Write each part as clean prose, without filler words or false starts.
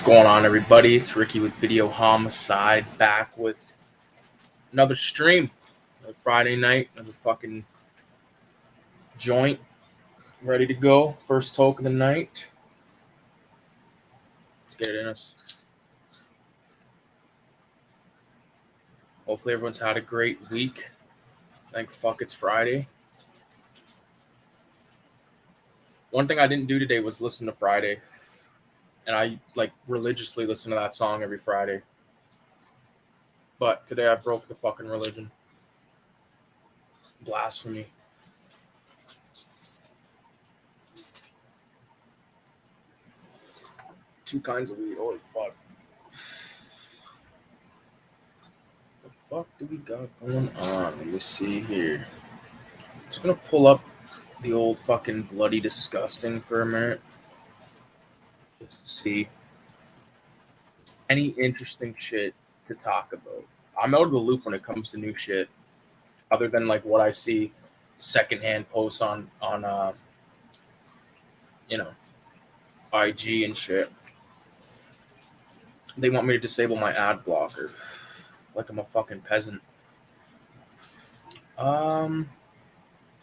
What's going on, everybody? It's Ricky with Video Homicide, back with another stream. Another Friday night, another fucking joint, ready to go. First toke of the night. Let's get it in us. Hopefully everyone's had a great week. Thank fuck it's Friday. One thing I didn't do today was listen to Friday. And I religiously listen to that song every Friday. But today I broke the fucking religion. Blasphemy. Two kinds of weed. Holy fuck. What the fuck do we got going on? Let me see here. Just gonna pull up the old fucking Bloody Disgusting for a minute. Just to see any interesting shit to talk about. I'm out of the loop when it comes to new shit, other than like what I see secondhand posts on IG and shit. They want me to disable my ad blocker, like I'm a fucking peasant.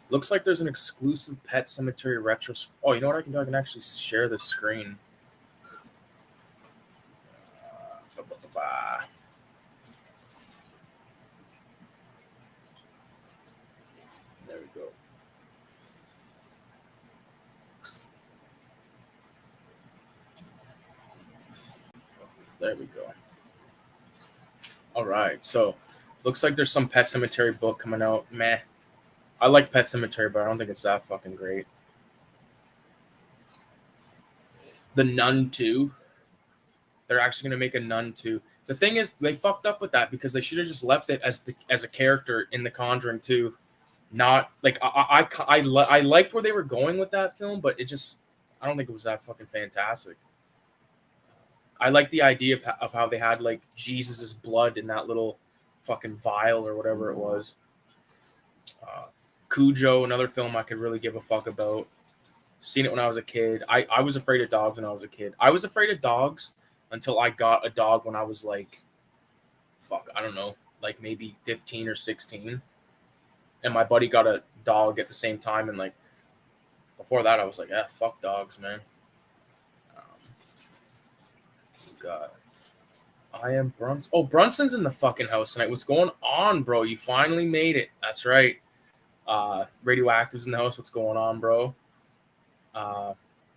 Looks like there's an exclusive Pet Cemetery retro. Oh, you know what I can do? I can actually share the screen. There we go. There we go. All right, so looks like there's some Pet Cemetery book coming out. Meh. I like Pet Cemetery, but I don't think it's that fucking great. The Nun 2. They're actually going to make a Nun 2. The thing is, they fucked up with that because they should have just left it as a character in The Conjuring 2. Not like I liked where they were going with that film, but I don't think it was that fucking fantastic. I like the idea of how they had like Jesus's blood in that little fucking vial or whatever it was. Cujo, another film I could really give a fuck about. Seen it when I was a kid. I was afraid of dogs when I was a kid. I was afraid of dogs until I got a dog when I was like, I don't know, like maybe 15 or 16. And my buddy got a dog at the same time. And like, before that, I was like, fuck dogs, man. God. I am Brunson. Oh, Brunson's in the fucking house tonight. What's going on, bro? You finally made it. That's right. Radioactive's in the house. What's going on, bro?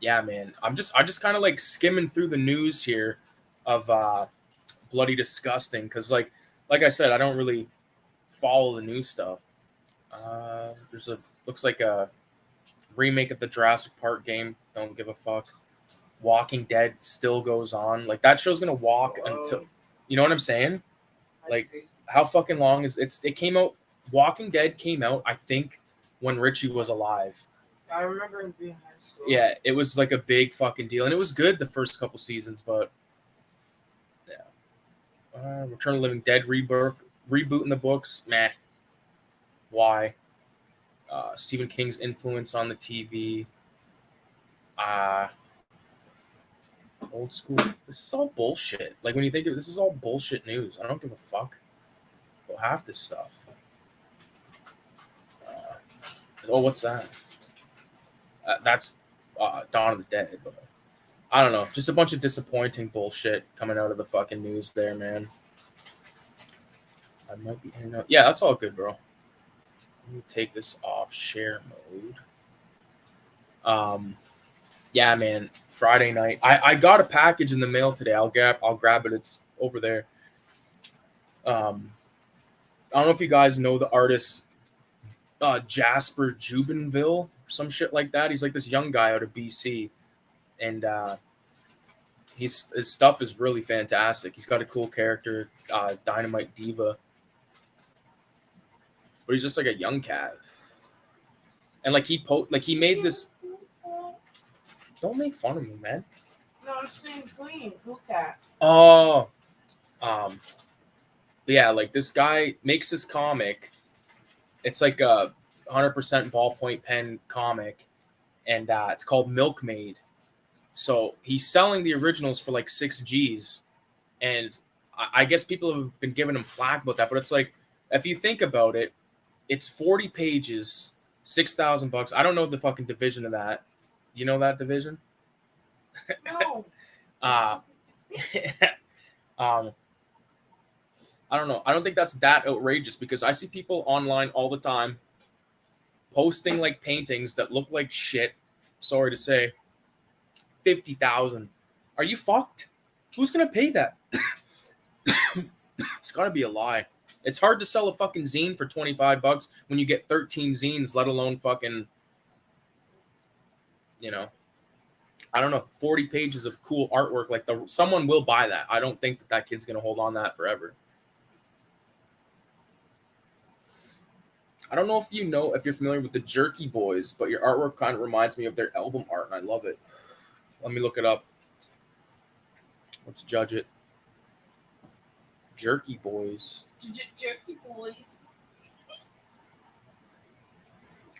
Yeah, man. I just kind of like skimming through the news here of Bloody Disgusting because like I said, I don't really follow the news stuff. Looks like a remake of the Jurassic Park game. Don't give a fuck. Walking Dead still goes on. Like that show's gonna walk until, you know what I'm saying? Like how fucking long is it? It came out. Walking Dead came out, I think, when Richie was alive. I remember him being in high school. Yeah, it was like a big fucking deal, and it was good the first couple seasons, but yeah. Return of the Living Dead rebooting the books, meh. Why? Stephen King's influence on the TV. Old school. This is all bullshit. Like when you think of it, this is all bullshit news. I don't give a fuck about half this stuff. What's that? That's Dawn of the Dead. But I don't know. Just a bunch of disappointing bullshit coming out of the fucking news there, man. I might be in and out. Yeah, that's all good, bro. Let me take this off share mode. Yeah, man. Friday night. I got a package in the mail today. I'll grab it. It's over there. I don't know if you guys know the artist Jasper Jubinville, some shit like that. He's like this young guy out of BC, and his stuff is really fantastic. He's got a cool character, Dynamite Diva, but he's just like a young cat. And like he made this. Don't make fun of me, man. No, I'm saying clean, cool cat. Oh, but yeah, like this guy makes this comic. It's like a 100% ballpoint pen comic, and it's called Milkmaid. So he's selling the originals for like 6 G's, and I guess people have been giving him flack about that. But it's like, if you think about it, it's 40 pages, $6,000. I don't know the fucking division of that. You know that division? No. Uh, I don't know. I don't think that's that outrageous because I see people online all the time posting like paintings that look like shit. Sorry to say, 50,000. Are you fucked? Who's gonna pay that? It's gotta be a lie. It's hard to sell a fucking zine for $25 when you get 13 zines, let alone fucking, I don't know, 40 pages of cool artwork. Like someone will buy that. I don't think that kid's gonna hold on to that forever. I don't know if you're familiar with the Jerky Boys, but your artwork kind of reminds me of their album art, and I love it. Let me look it up. Let's judge it. Jerky Boys. Jerky Boys.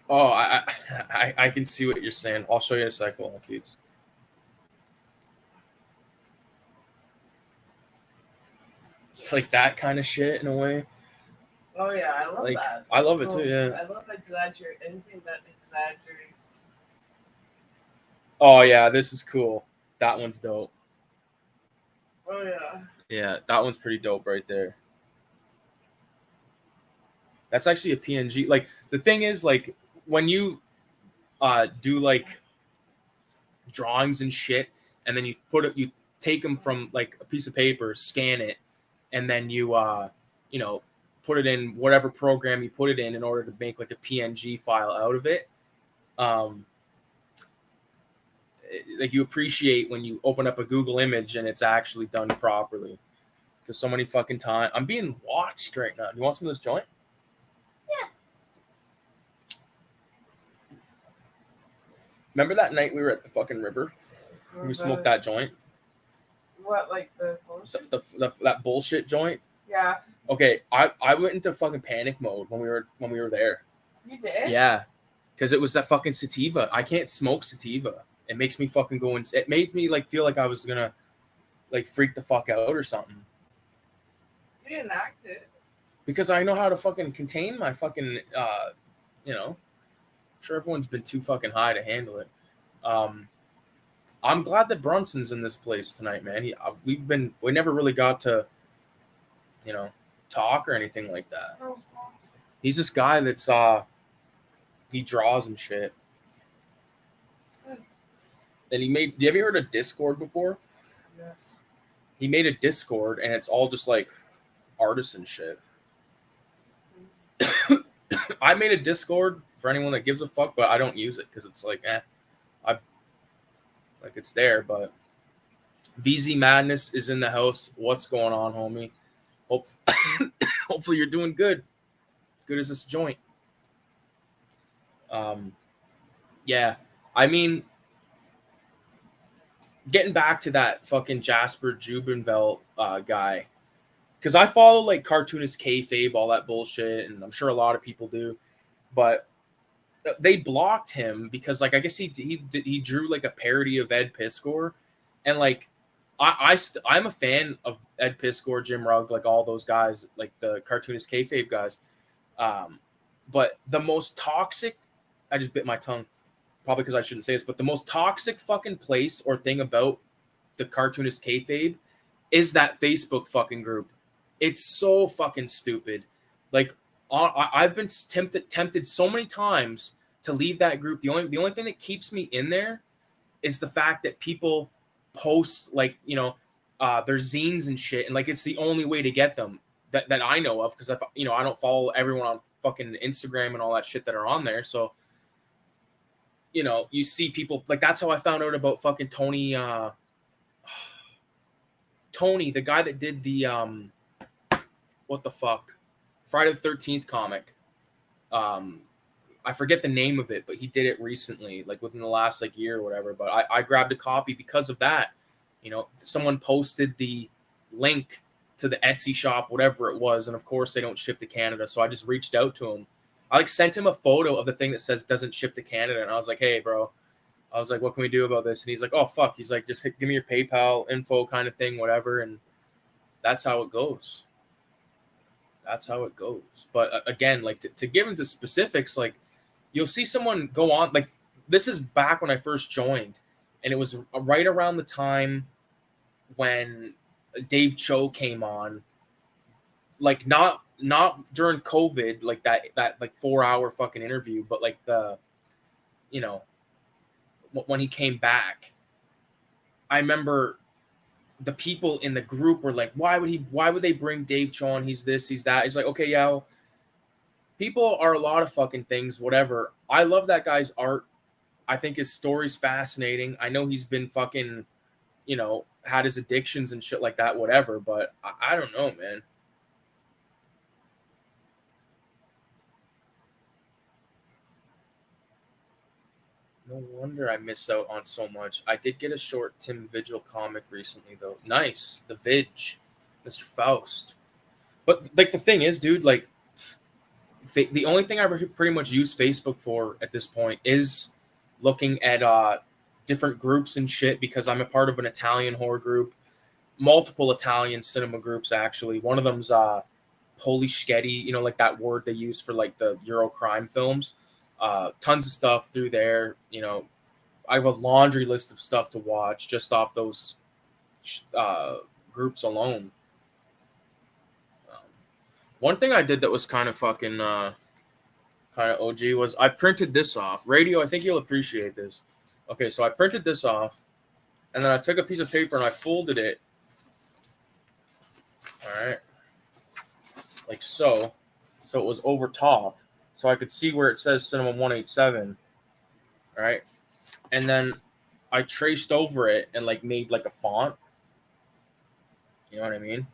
Oh, I can see what you're saying. I'll show you in a second, kids. Like that kind of shit in a way. Oh yeah, I love that. I love it too. Yeah. I love anything that exaggerates. Oh yeah, this is cool. That one's dope. Oh yeah. Yeah, that one's pretty dope right there. That's actually a PNG. Like the thing is, like when you do like drawings and shit, and then you take them from like a piece of paper, scan it, and then you put it in whatever program you put it in order to make like a PNG file out of it. Like you appreciate when you open up a Google image and it's actually done properly. Because so many fucking times I'm being watched right now. You want some of this joint? Yeah. Remember that night we were at the fucking river? We smoked that joint. What, like the bullshit? That bullshit joint? Yeah. Okay, I went into fucking panic mode when we were there. You did? Yeah, because it was that fucking sativa. I can't smoke sativa. It makes me fucking go in. It made me like feel like I was gonna like freak the fuck out or something. You didn't act it. Because I know how to fucking contain my fucking I'm sure everyone's been too fucking high to handle it. I'm glad that Brunson's in this place tonight, man. We never really got to, talk or anything like that. He's this guy that's he draws and shit. And do you ever heard of Discord before? Yes. He made a Discord and it's all just like artists and shit. I made a Discord for anyone that gives a fuck, but I don't use it because it's like, it's there. But VZ Madness is in the house. What's going on, homie? Hopefully you're doing good. Good as this joint. Yeah. I mean, getting back to that fucking Jasper Jubenvelt guy, because I follow like cartoonist kayfabe, all that bullshit, and I'm sure a lot of people do, but they blocked him because like I guess he drew like a parody of Ed Piskor, and like I'm a fan of Ed Piskor, Jim Rugg, like all those guys, like the cartoonist kayfabe guys, but the most toxic, I just bit my tongue. Probably because I shouldn't say this, but the most toxic fucking place or thing about the cartoonist kayfabe is that Facebook fucking group. It's so fucking stupid. Like, I've been tempted so many times to leave that group. The only thing that keeps me in there is the fact that people post like their zines and shit, and like it's the only way to get them that I know of because I don't follow everyone on fucking Instagram and all that shit that are on there, so. You see people like that's how I found out about fucking Tony, the guy that did the what the fuck, Friday the 13th comic. I forget the name of it, but he did it recently, like within the last like year or whatever. But I grabbed a copy because of that. Someone posted the link to the Etsy shop, whatever it was, and of course they don't ship to Canada. So I just reached out to him. I like sent him a photo of the thing that says doesn't ship to Canada, and I was like, "Hey, bro, I was like, what can we do about this? And he's like, oh fuck. He's like, just give me your PayPal info kind of thing, whatever. And that's how it goes. That's how it goes. But again, like to give into specifics, like you'll see someone go on, like this is back when I first joined, and it was right around the time when Dave Cho came on, like not during COVID, like that like 4-hour fucking interview, but like the, you know, when he came back, I remember the people in the group were like, why would they bring Dave Cho on? He's this, he's that. He's like, okay, yeah, well, people are a lot of fucking things, whatever. I love that guy's art. I think his story's fascinating. I know he's been fucking, you know, had his addictions and shit like that, whatever, but I don't know, man. No wonder I miss out on so much. I did get a short Tim Vigil comic recently, though. Nice. The Vig. Mr. Faust. But, like, the thing is, dude, like, the only thing I pretty much use Facebook for at this point is looking at different groups and shit, because I'm a part of an Italian horror group. Multiple Italian cinema groups, actually. One of them's Polischetti, you know, like that word they use for, like, the Euro crime films. Tons of stuff through there. You know, I have a laundry list of stuff to watch just off those groups alone. One thing I did that was kind of fucking kind of OG was I printed this off. Radio, I think you'll appreciate this. Okay, so I printed this off, and then I took a piece of paper and I folded it. All right, like so. So it was over top, so I could see where it says CINEMA187. All right, and then I traced over it and like made like a font. You know what I mean?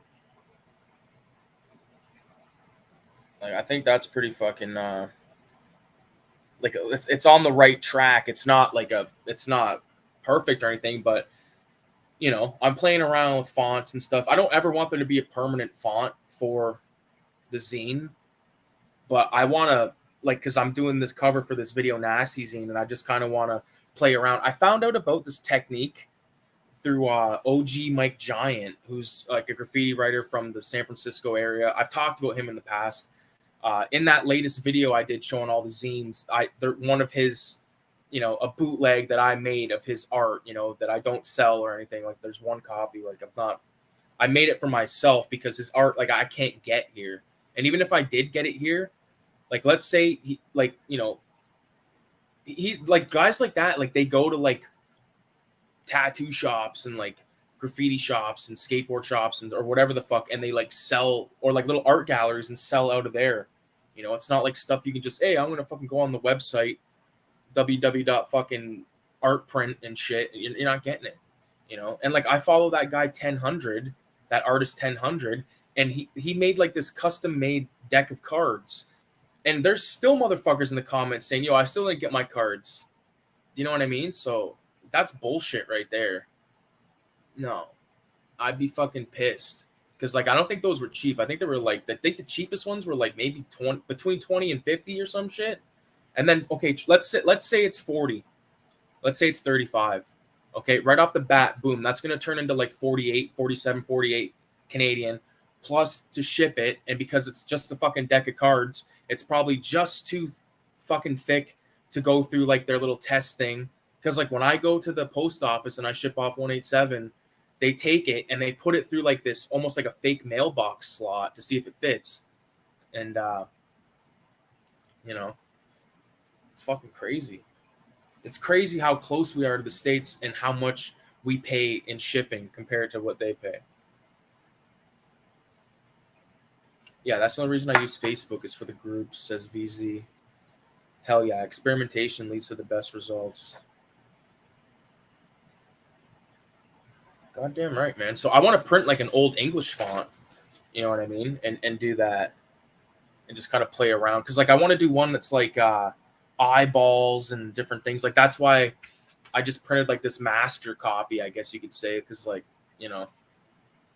Like I think that's pretty fucking like it's on the right track. It's not perfect or anything, but you know, I'm playing around with fonts and stuff. I don't ever want there to be a permanent font for the zine, but I want to, like, because I'm doing this cover for this video nasty zine, and I just kind of want to play around. I found out about this technique through OG Mike Giant, who's like a graffiti writer from the San Francisco area. I've talked about him in the past. In that latest video I did showing all the zines, they're one of his, you know, a bootleg that I made of his art, you know, that I don't sell or anything. Like there's one copy, like I made it for myself because his art, like I can't get here. And even if I did get it here, like let's say he, like, you know, he's like guys like that, like they go to like tattoo shops and like graffiti shops and skateboard shops and or whatever the fuck, and they like sell, or like little art galleries and sell out of there. You know, it's not like stuff you can just, hey, I'm gonna fucking go on the website www.fucking.artprint and shit. You're not getting it, you know. And like I follow that guy 1000, that artist 1000, and he made like this custom made deck of cards, and there's still motherfuckers in the comments saying, yo, I still didn't get my cards. You know what I mean? So that's bullshit right there. No, I'd be fucking pissed. Because like I don't think those were cheap. I think they were like, I think the cheapest ones were like maybe between 20 and 50 or some shit. And then okay, let's say it's 40. Let's say it's 35. Okay, right off the bat, boom, that's gonna turn into like 48, 47, 48 Canadian, plus to ship it. And because it's just a fucking deck of cards, it's probably just too fucking thick to go through like their little test thing. Because like when I go to the post office and I ship off 187, they take it and they put it through like this almost like a fake mailbox slot to see if it fits. And you know, it's fucking crazy. It's crazy how close we are to the States and how much we pay in shipping compared to what they pay. Yeah, that's the only reason I use Facebook is for the groups, says VZ. Hell yeah, experimentation leads to the best results. Goddamn right, man. So I want to print like an old English font, you know what I mean? And do that and just kind of play around. Because like I want to do one that's like eyeballs and different things. Like that's why I just printed like this master copy, I guess you could say, because like, you know,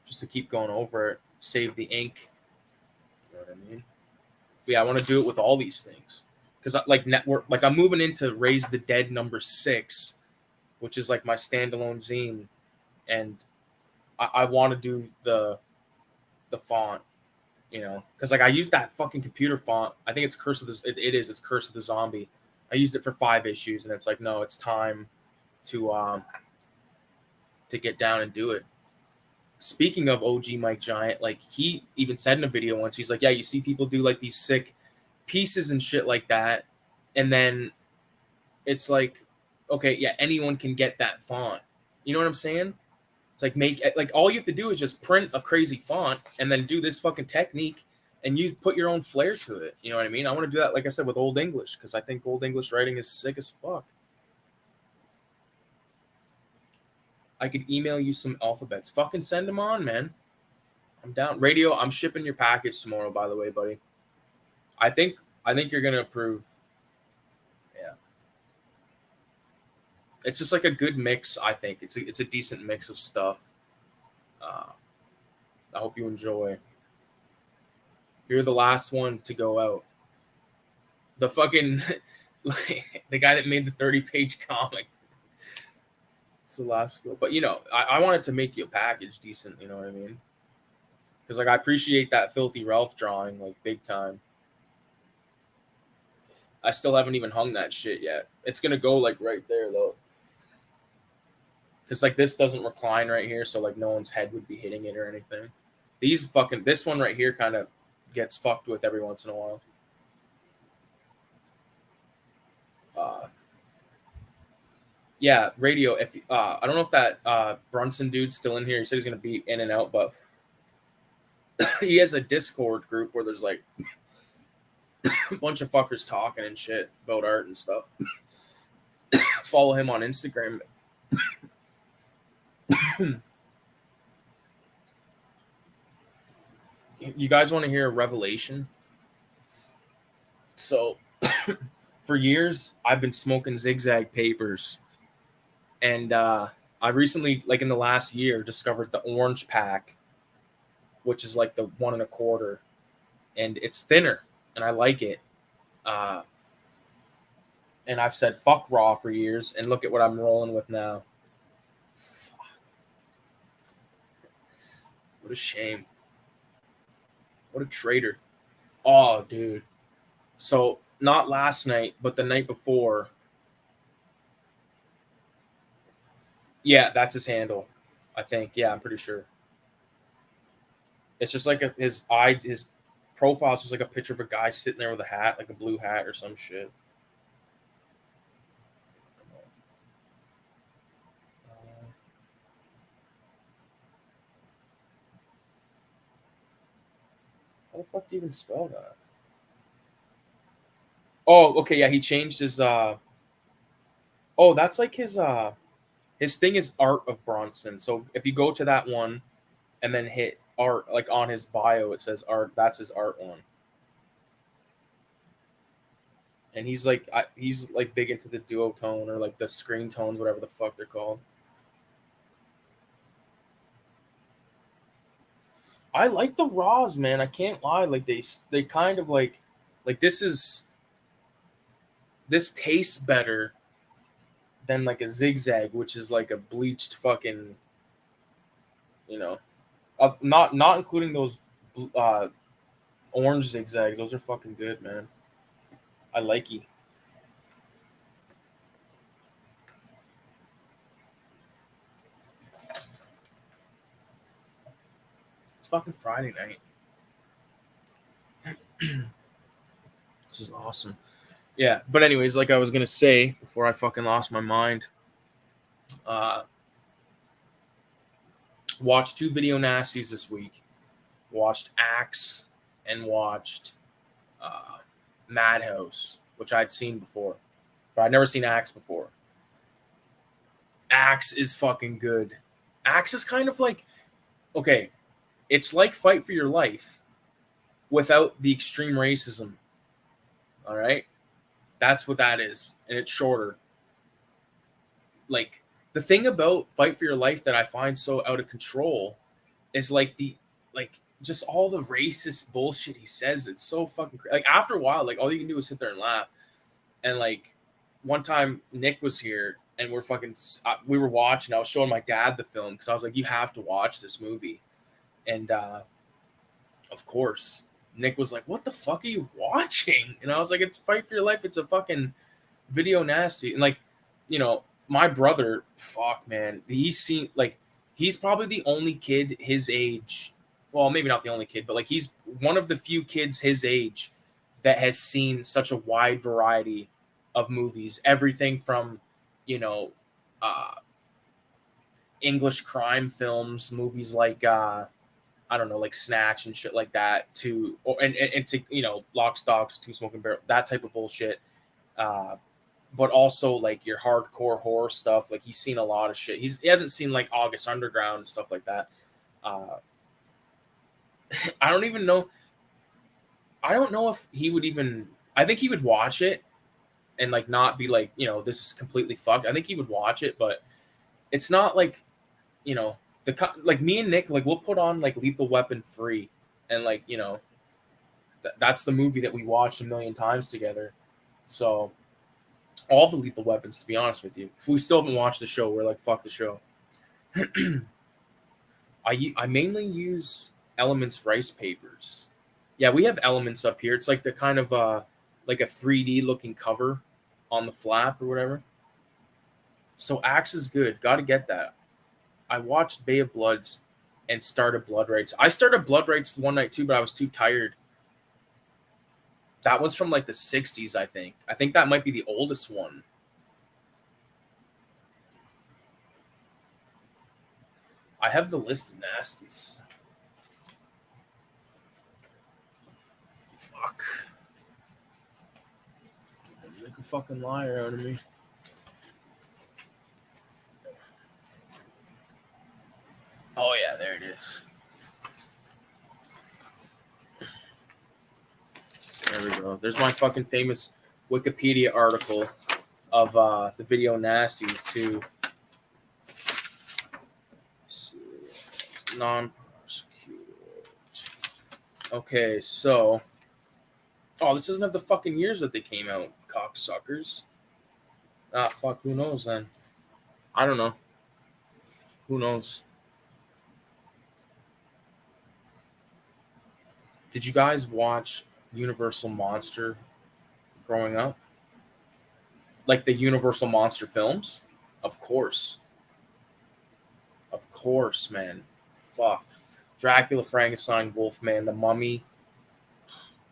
just to keep going over it, save the ink. You know what I mean? But yeah, I want to do it with all these things. Because like network, like I'm moving into Raise the Dead #6 which is like my standalone zine, and I want to do the font, you know, because like I used that fucking computer font. I think it's Curse of the it's Curse of the Zombie. I used it for 5 issues, and it's like, no, it's time to get down and do it. Speaking of OG Mike Giant, like he even said in a video once, he's like, yeah, you see people do like these sick pieces and shit like that, and then it's like, okay, yeah, anyone can get that font. You know what I'm saying? It's like all you have to do is just print a crazy font and then do this fucking technique and put your own flair to it. You know what I mean? I want to do that, like I said, with Old English, because I think Old English writing is sick as fuck. I could email you some alphabets. Fucking send them on, man. I'm down. Radio, I'm shipping your package tomorrow, by the way, buddy. I think you're gonna approve. Yeah. It's just like a good mix, I think. It's a decent mix of stuff. I hope you enjoy. You're the last one to go out. The fucking like, the guy that made the 30-page comic. It's the last go. But you know, I wanted to make you a package decent, you know what I mean? Because like I appreciate that Filthy Ralph drawing, like big time. I still haven't even hung that shit yet. It's gonna go like right there though. Because like this doesn't recline right here, so like no one's head would be hitting it or anything. This one right here kind of gets fucked with every once in a while. Yeah, Radio. If I don't know if that Brunson dude's still in here. He said he's gonna be in and out, but he has a Discord group where there's like a bunch of fuckers talking and shit about art and stuff. Follow him on Instagram. You guys want to hear a revelation? So, for years, I've been smoking zigzag papers. And I recently, like in the last year, discovered the orange pack, which is like the 1 1/4. And it's thinner, and I like it. And I've said fuck raw for years, and look at what I'm rolling with now. What a shame. What a traitor. Oh, dude. So, not last night, but the night before. Yeah, that's his handle, I think. Yeah, I'm pretty sure. It's just like his profile is just like a picture of a guy sitting there with a hat, like a blue hat or some shit. How the fuck do you even spell that? Oh, okay, yeah, he changed his oh, that's like his thing is Art of Bronson. So if you go to that one and then hit art, like on his bio it says art, that's his art one. And he's like big into the duotone or like the screen tones, whatever the fuck they're called. I like the raws, man. I can't lie. Like they kind of like this tastes better than like a zigzag, which is like a bleached fucking, you know, not including those orange zigzags. Those are fucking good, man. I like you. It's fucking Friday night. This is awesome. Yeah, but anyways, like I was gonna say before I fucking lost my mind, watched 2 video nasties this week. Watched Axe and watched Madhouse, which I'd seen before, but I'd never seen Axe before. Axe is fucking good. Axe is kind of like, okay, it's like Fight for Your Life without the extreme racism. All right? That's what that is. And it's shorter. Like, the thing about Fight for Your Life that I find so out of control is like just all the racist bullshit he says. It's so fucking like after a while, like all you can do is sit there and laugh. And like one time Nick was here and we were watching. I was showing my dad the film because I was like, "You have to watch this movie," and of course, Nick was like, "What the fuck are you watching?" And I was like, "It's Fight for Your Life. It's a fucking video nasty." And like, my brother, fuck man, he's probably the only kid his age. Well, maybe not the only kid, but like he's one of the few kids his age that has seen such a wide variety of movies. Everything from, you know, uh, English crime films, movies like I don't know, like Snatch and shit like that, to and to Lock, Stock, Two Smoking Barrels, that type of bullshit. But also like your hardcore horror stuff. Like he's seen a lot of shit. He hasn't seen like August Underground and stuff like that. I don't even know. I don't know if he would even. I think he would watch it and like not be like, this is completely fucked. I think he would watch it, but it's not like, like me and Nick, like we'll put on like Lethal Weapon free, and like that's the movie that we watched a million times together. So all the Lethal Weapons, to be honest with you, if we still haven't watched the show, we're like, fuck the show. I mainly use Elements rice papers. Yeah, we have Elements up here. It's like the kind of like a 3D looking cover on the flap or whatever. So Axe is good. Got to get that. I watched Bay of Bloods and started Blood Rights. I started Blood Rights one night too, but I was too tired. That was from like the 60s, I think. I think that might be the oldest one. I have the list of nasties. Fuck. Make a fucking liar out of me. Oh yeah, there it is. There we go. There's my fucking famous Wikipedia article of the video nasties to non-prosecuted. Okay, so this doesn't have the fucking years that they came out, cocksuckers. Fuck, who knows then? I don't know. Who knows? Did you guys watch Universal Monster growing up? Like the Universal Monster films? Of course. Of course, man. Fuck. Dracula, Frankenstein, Wolfman, The Mummy.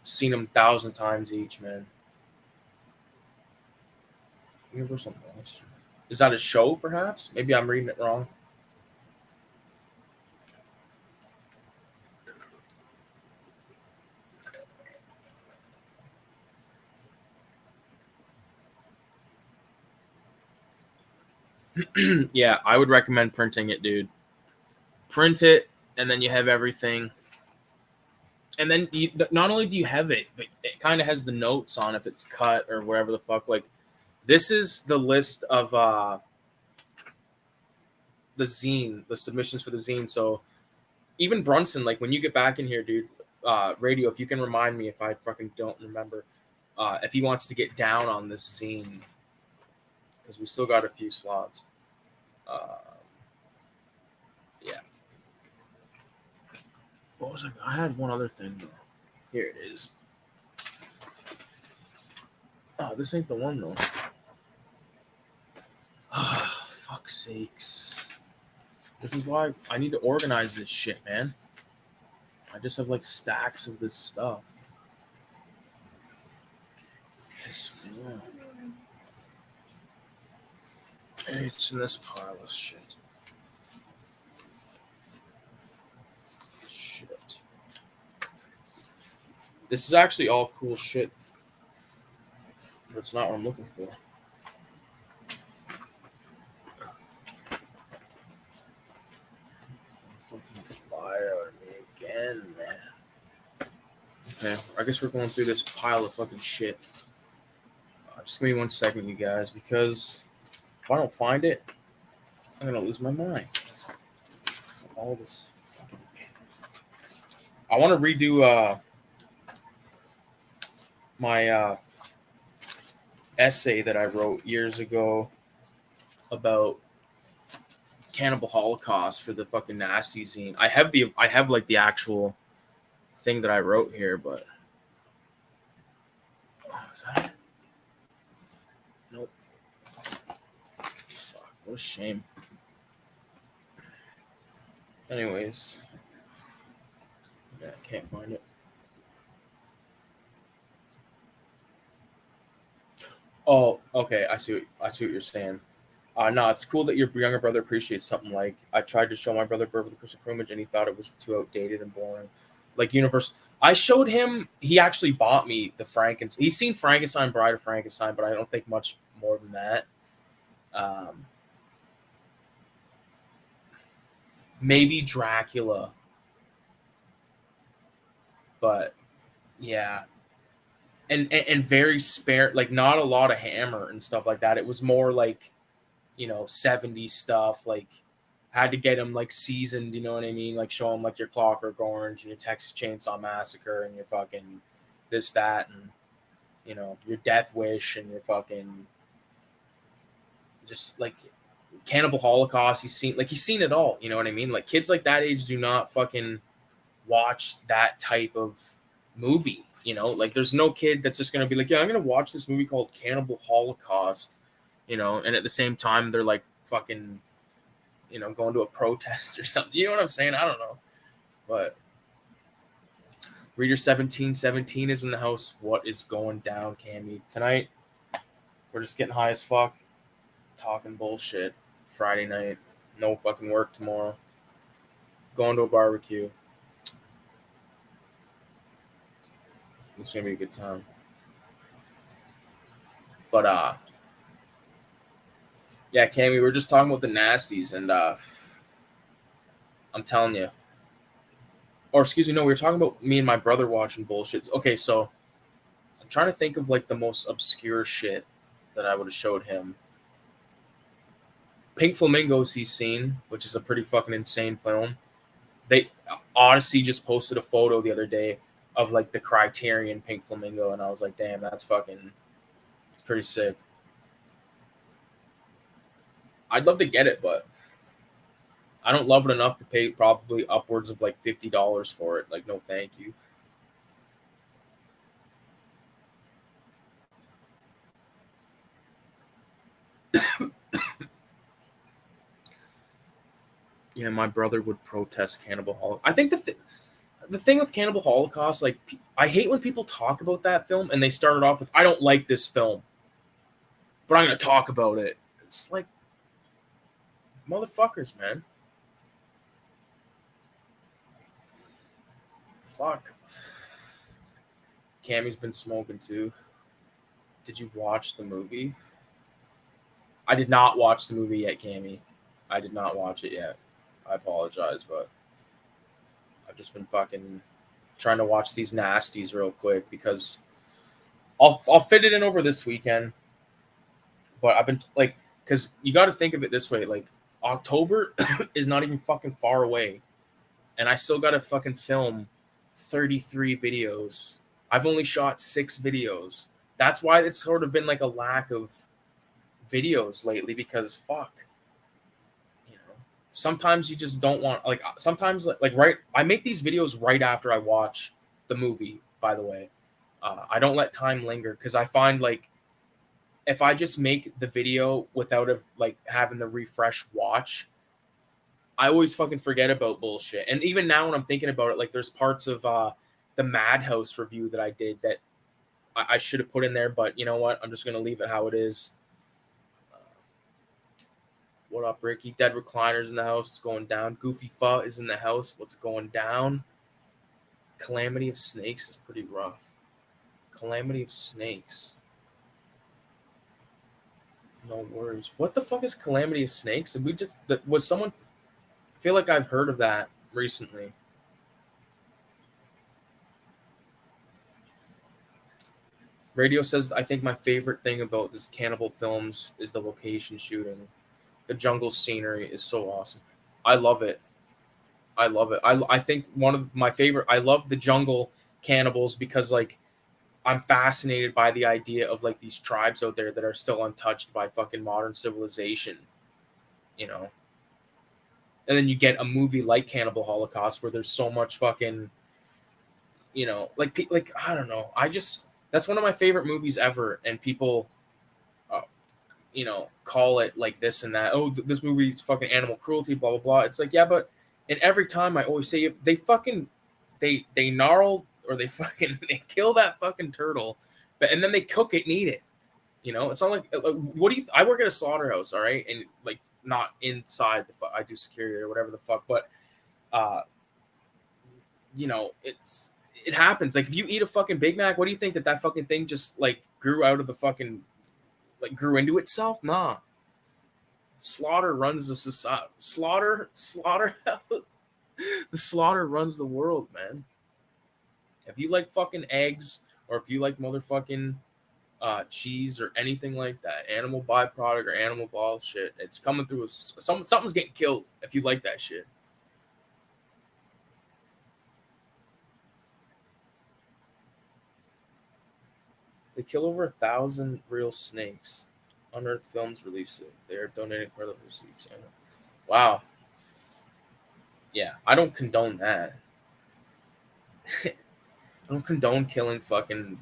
Seen them 1,000 times each, man. Universal Monster. Is that a show, perhaps? Maybe I'm reading it wrong. Yeah, I would recommend printing it, dude. Print it, and then you have everything. And then not only do you have it, but it kind of has the notes on if it's cut or whatever the fuck. Like, this is the list of the zine, the submissions for the zine. So even Brunson, like when you get back in here, dude, radio, if you can remind me if I fucking don't remember, if he wants to get down on this zine, because we still got a few slots. Yeah. What was I had one other thing though. Here it is. Oh, this ain't the one though. Oh, fuck's sakes. This is why I need to organize this shit, man. I just have like stacks of this stuff. It's in this pile of shit. Shit. This is actually all cool shit. That's not what I'm looking for. Fire on me again, man. Okay, I guess we're going through this pile of fucking shit. Just give me 1 second, you guys, because if I don't find it, I'm gonna lose my mind. All this fucking. I want to redo my essay that I wrote years ago about Cannibal Holocaust for the fucking nasty zine. I have like the actual thing that I wrote here, but nope. Fuck, what a shame. Anyways, yeah, I can't find it. Oh, okay. I see what you're saying. No, it's cool that your younger brother appreciates something like I tried to show my brother Bird with the Crystal Plumage, and he thought it was too outdated and boring. Like Universe, I showed him. He actually bought me the Frankenstein. He's seen Frankenstein, Bride of Frankenstein, but I don't think much more than that. Maybe Dracula, but yeah, and very spare. Like not a lot of Hammer and stuff like that. It was more like 70s stuff. Like had to get him like seasoned, you know what I mean? Like show him like your Clockwork Orange and your Texas Chainsaw Massacre and your fucking this, that, and your Death Wish and your fucking just like Cannibal Holocaust. He's seen it all, you know what I mean? Like kids like that age do not fucking watch that type of movie, like there's no kid that's just gonna be like, yeah, I'm gonna watch this movie called Cannibal Holocaust, and at the same time they're like fucking going to a protest or something. You know what I'm saying? I don't know. But Reader 1717 is in the house. What is going down, Cammy? Tonight, we're just getting high as fuck, talking bullshit. Friday night. No fucking work tomorrow. Going to a barbecue. It's going to be a good time. But, yeah, Cammy, we were just talking about the nasties, and I'm telling you. Or excuse me, no, we were talking about me and my brother watching bullshit. Okay, so I'm trying to think of like the most obscure shit that I would have showed him. Pink Flamingos he's seen, which is a pretty fucking insane film. Odyssey just posted a photo the other day of like the Criterion Pink Flamingo, and I was like, damn, it's pretty sick. I'd love to get it, but I don't love it enough to pay probably upwards of like $50 for it. Like, no, thank you. Yeah, my brother would protest Cannibal Holocaust. I think the thing with Cannibal Holocaust, like, I hate when people talk about that film and they started off with, I don't like this film, but I'm going to talk about it. It's like, motherfuckers, man. Fuck. Cammy's been smoking too. Did you watch the movie? I did not watch the movie yet, Cammy. I did not watch it yet. I apologize, but I've just been fucking trying to watch these nasties real quick because I'll fit it in over this weekend. But I've been like, because you got to think of it this way, like October is not even fucking far away, and I still got to fucking film 33 videos. I've only shot 6 videos. That's why it's sort of been like a lack of videos lately, because fuck. Sometimes you just don't want, like, sometimes like right, I make these videos right after I watch the movie, by the way. I don't let time linger, because I find like if I just make the video without like having the refresh watch, I always fucking forget about bullshit. And even now when I'm thinking about it, like there's parts of the Madhouse review that I did that I should have put in there, but you know what? I'm just gonna leave it how it is. What up, Ricky? Dead Recliners in the house. It's going down. Goofy Pho is in the house. What's going down? Calamity of Snakes is pretty rough. Calamity of Snakes. No worries. What the fuck is Calamity of Snakes? And was someone? I feel like I've heard of that recently. Radio says, I think my favorite thing about this cannibal films is the location shooting. The jungle scenery is so awesome. I love it. I think one of my favorite, I love the jungle cannibals because like I'm fascinated by the idea of like these tribes out there that are still untouched by fucking modern civilization. you know. And then you get a movie like Cannibal Holocaust where there's so much fucking, you know, like I don't know. That's one of my favorite movies ever, and people, you know, call it like this and that. Oh, this movie's fucking animal cruelty, blah blah blah. It's like, yeah, but and every time I always say they fucking they gnarl or they fucking they kill that fucking turtle, but and then they cook it and eat it. You know, it's not like what do you? I work at a slaughterhouse, all right, and like not inside I do security or whatever the fuck, but you know, it happens. Like if you eat a fucking Big Mac, what do you think that fucking thing just like grew out of the fucking like grew into itself? Nah. Slaughter runs the society. Slaughter. The slaughter runs the world, man. If you like fucking eggs, or if you like motherfucking cheese or anything like that, animal byproduct or animal bullshit, it's coming through. Something's getting killed. If you like that shit. They kill over 1,000 real snakes. Unearthed Films release it. They are donating part of the receipts. Wow. Yeah, I don't condone that. I don't condone killing fucking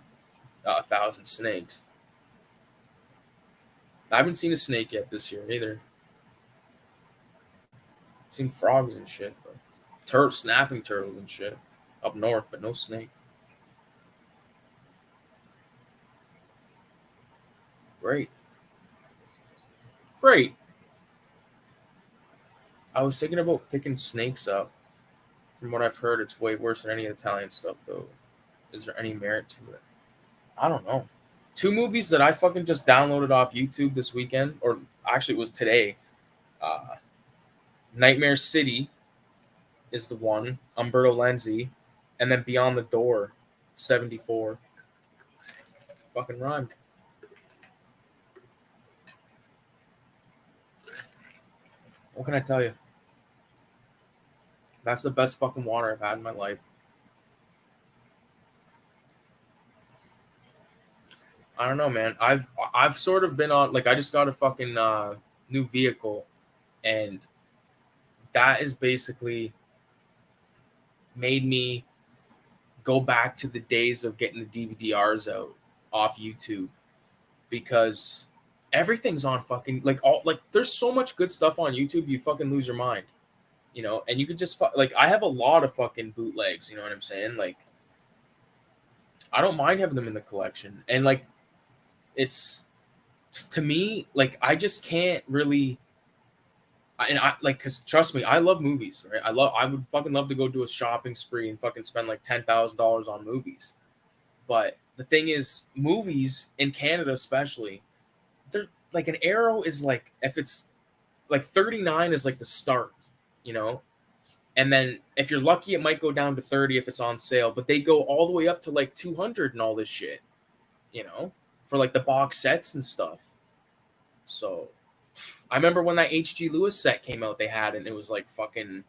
1,000 snakes. I haven't seen a snake yet this year either. I've seen frogs and shit, but snapping turtles and shit up north, but no snake. Great. I was thinking about picking snakes up. From what I've heard, it's way worse than any Italian stuff, though. Is there any merit to it? I don't know. 2 movies that I fucking just downloaded off YouTube this weekend, or actually it was today. Nightmare City is the one, Umberto Lenzi, and then Beyond the Door, 74. Fucking rhymed. What can I tell you? That's the best fucking water I've had in my life. I don't know, man. I've sort of been on, like, I just got a fucking new vehicle, and that is basically made me go back to the days of getting the DVD-Rs out off YouTube, because everything's on fucking there's so much good stuff on YouTube, you fucking lose your mind, you know. And you could just like, I have a lot of fucking bootlegs, you know what I'm saying? Like, I don't mind having them in the collection, and like, it's, to me, like, I just can't really. And I like, cause trust me, I love movies, right? I would fucking love to go do a shopping spree and fucking spend like $10,000 on movies. But the thing is, movies in Canada, especially, they're like, an Arrow is like, if it's like 39 is like the start, you know, and then if you're lucky, it might go down to 30 if it's on sale. But they go all the way up to like 200 and all this shit, you know, for like the box sets and stuff. So I remember when that H.G. Lewis set came out, they had it, and it was like fucking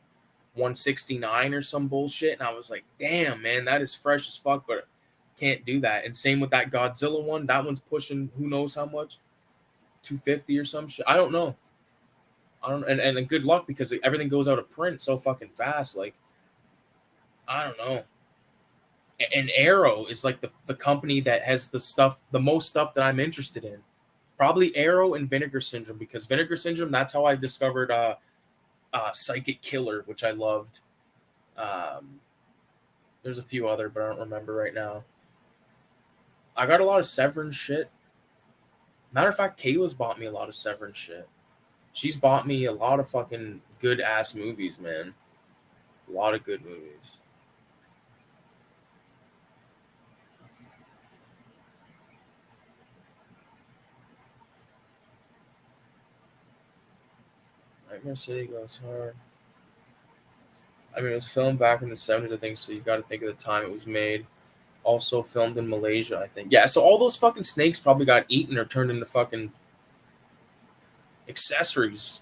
169 or some bullshit. And I was like, damn, man, that is fresh as fuck, but can't do that. And same with that Godzilla one. That one's pushing who knows how much, 250 or some shit. I don't know. And good luck, because everything goes out of print so fucking fast. Like, I don't know. And Arrow is like the company that has the most stuff that I'm interested in. Probably Arrow and Vinegar Syndrome, because Vinegar Syndrome, that's how I discovered Psychic Killer, which I loved. There's a few other, but I don't remember right now. I got a lot of Severance shit. Matter of fact, Kayla's bought me a lot of Severance shit. She's bought me a lot of fucking good ass movies, man. A lot of good movies. Nightmare City goes hard. I mean, it was filmed back in the 70s, I think, so you got to think of the time it was made. Also filmed in Malaysia, I think. Yeah, so all those fucking snakes probably got eaten or turned into fucking accessories.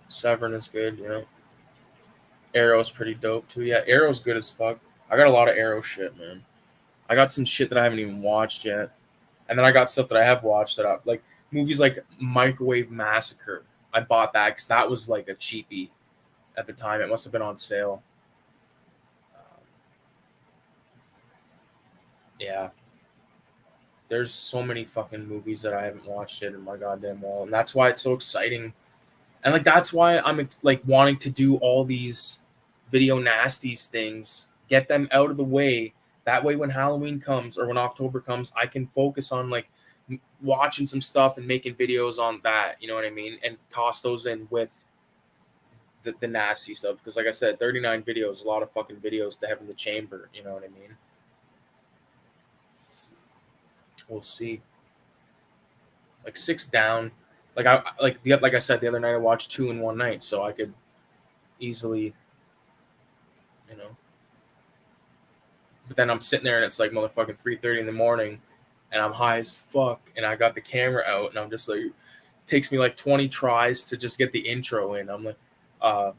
Severn is good, you know. Arrow's pretty dope, too. Yeah, Arrow's good as fuck. I got a lot of Arrow shit, man. I got some shit that I haven't even watched yet, and then I got stuff that I have watched that I like. Movies like Microwave Massacre. I bought that because that was like a cheapie at the time. It must have been on sale. Yeah. There's so many fucking movies that I haven't watched yet in my goddamn wall, and that's why it's so exciting. And like that's why I'm like wanting to do all these video nasties things, get them out of the way. That way, when Halloween comes or when October comes, I can focus on like watching some stuff and making videos on that. You know what I mean? And toss those in with the nasty stuff. Because like I said, 39 videos, a lot of fucking videos to have in the chamber. You know what I mean? We'll see. Like 6 down. Like I said the other night, I watched 2 in one night, so I could easily, you know. But then I'm sitting there and it's like motherfucking 3:30 in the morning, and I'm high as fuck, and I got the camera out, and I'm just like, it takes me like 20 tries to just get the intro in. I'm like,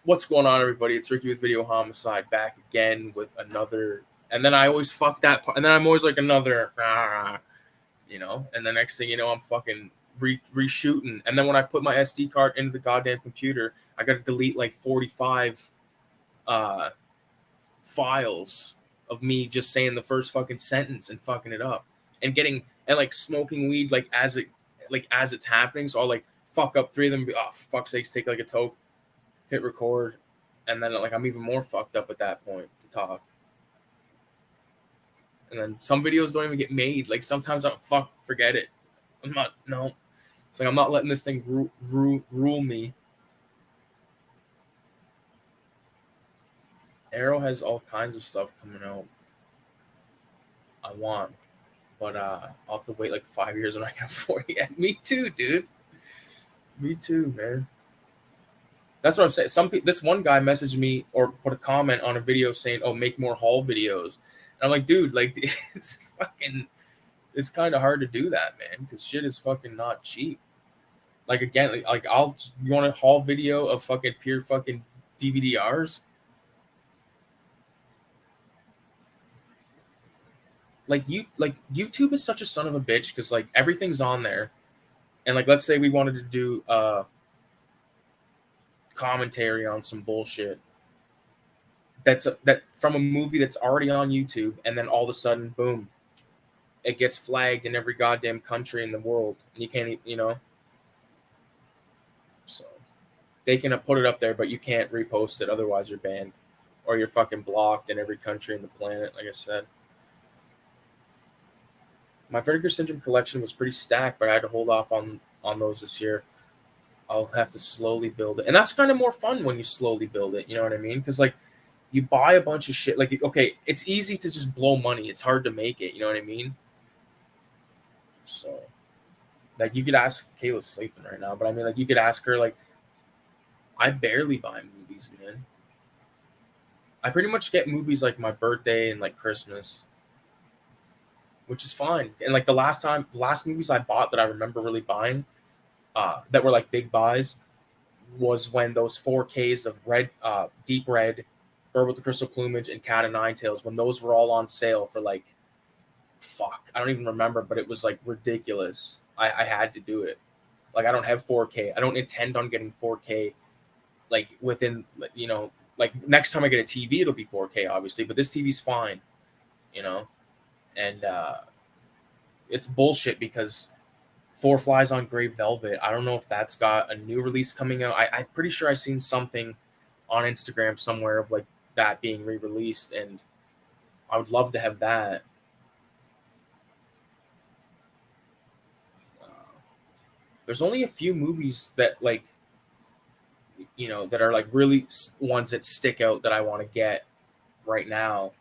what's going on, everybody? It's Ricky with Video Homicide, back again with another. And then I always fuck that part, and then I'm always like another, you know. And the next thing you know, I'm fucking reshooting. And then when I put my SD card into the goddamn computer, I got to delete like 45 files of me just saying the first fucking sentence and fucking it up and getting and like smoking weed like as it's happening. So I'll like fuck up 3 of them. Oh, for fuck's sake, take like a toke, hit record, and then like I'm even more fucked up at that point to talk. And then some videos don't even get made. Like sometimes I'm forget it. I'm not. No, it's like I'm not letting this thing rule me. Arrow has all kinds of stuff coming out. I want, but I'll have to wait like 5 years and I can afford it. Yeah, me too, dude. Me too, man. That's what I'm saying. This one guy messaged me or put a comment on a video saying, "Oh, make more haul videos." And I'm like, dude, like it's kind of hard to do that, man, because shit is fucking not cheap. Like again, you want a haul video of fucking pure fucking DVDRs? Like YouTube is such a son of a bitch because like everything's on there, and like let's say we wanted to do commentary on some bullshit that from a movie that's already on YouTube, and then all of a sudden, boom, it gets flagged in every goddamn country in the world, and you can't, you know. So they can put it up there, but you can't repost it, otherwise you're banned, or you're fucking blocked in every country in the planet. Like I said, my Vertigo Syndrome collection was pretty stacked, but I had to hold off on those this year. I'll have to slowly build it, and that's kind of more fun when you slowly build it. You know what I mean? Because like you buy a bunch of shit. Like okay, it's easy to just blow money. It's hard to make it. You know what I mean? So, like you could ask Kayla's sleeping right now, but I mean, like you could ask her. Like, I barely buy movies, man. I pretty much get movies like my birthday and like Christmas, which is fine. And like the last movies I bought that I remember really buying, that were like big buys, was when those 4Ks of Deep Red, Bird with the Crystal Plumage, and Cat of Nine Tails, when those were all on sale for like, fuck, I don't even remember, but it was like ridiculous. I had to do it. Like I don't have 4K. I don't intend on getting 4K. Like within, you know, like next time I get a TV, it'll be 4K, obviously, but this TV's fine, you know, and it's bullshit because Four Flies on Grey Velvet, I don't know if that's got a new release coming out. I'm pretty sure I've seen something on Instagram somewhere of like that being re-released, and I would love to have that. There's only a few movies that like, you know, that are like really ones that stick out that I want to get right now.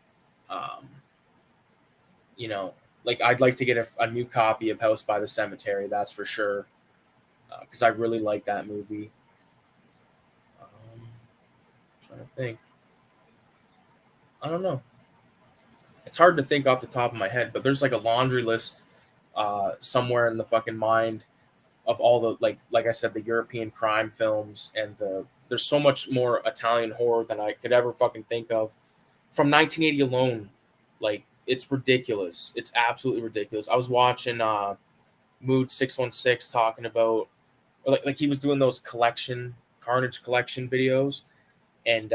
You know, like I'd like to get a new copy of House by the Cemetery, that's for sure, because I really like that movie. Trying to think. I don't know. It's hard to think off the top of my head, but there's like a laundry list somewhere in the fucking mind of all the like I said, the European crime films, and there's so much more Italian horror than I could ever fucking think of. From 1980 alone, like it's ridiculous. It's absolutely ridiculous. I was watching Mood 616 talking about, or like he was doing those Carnage collection videos, and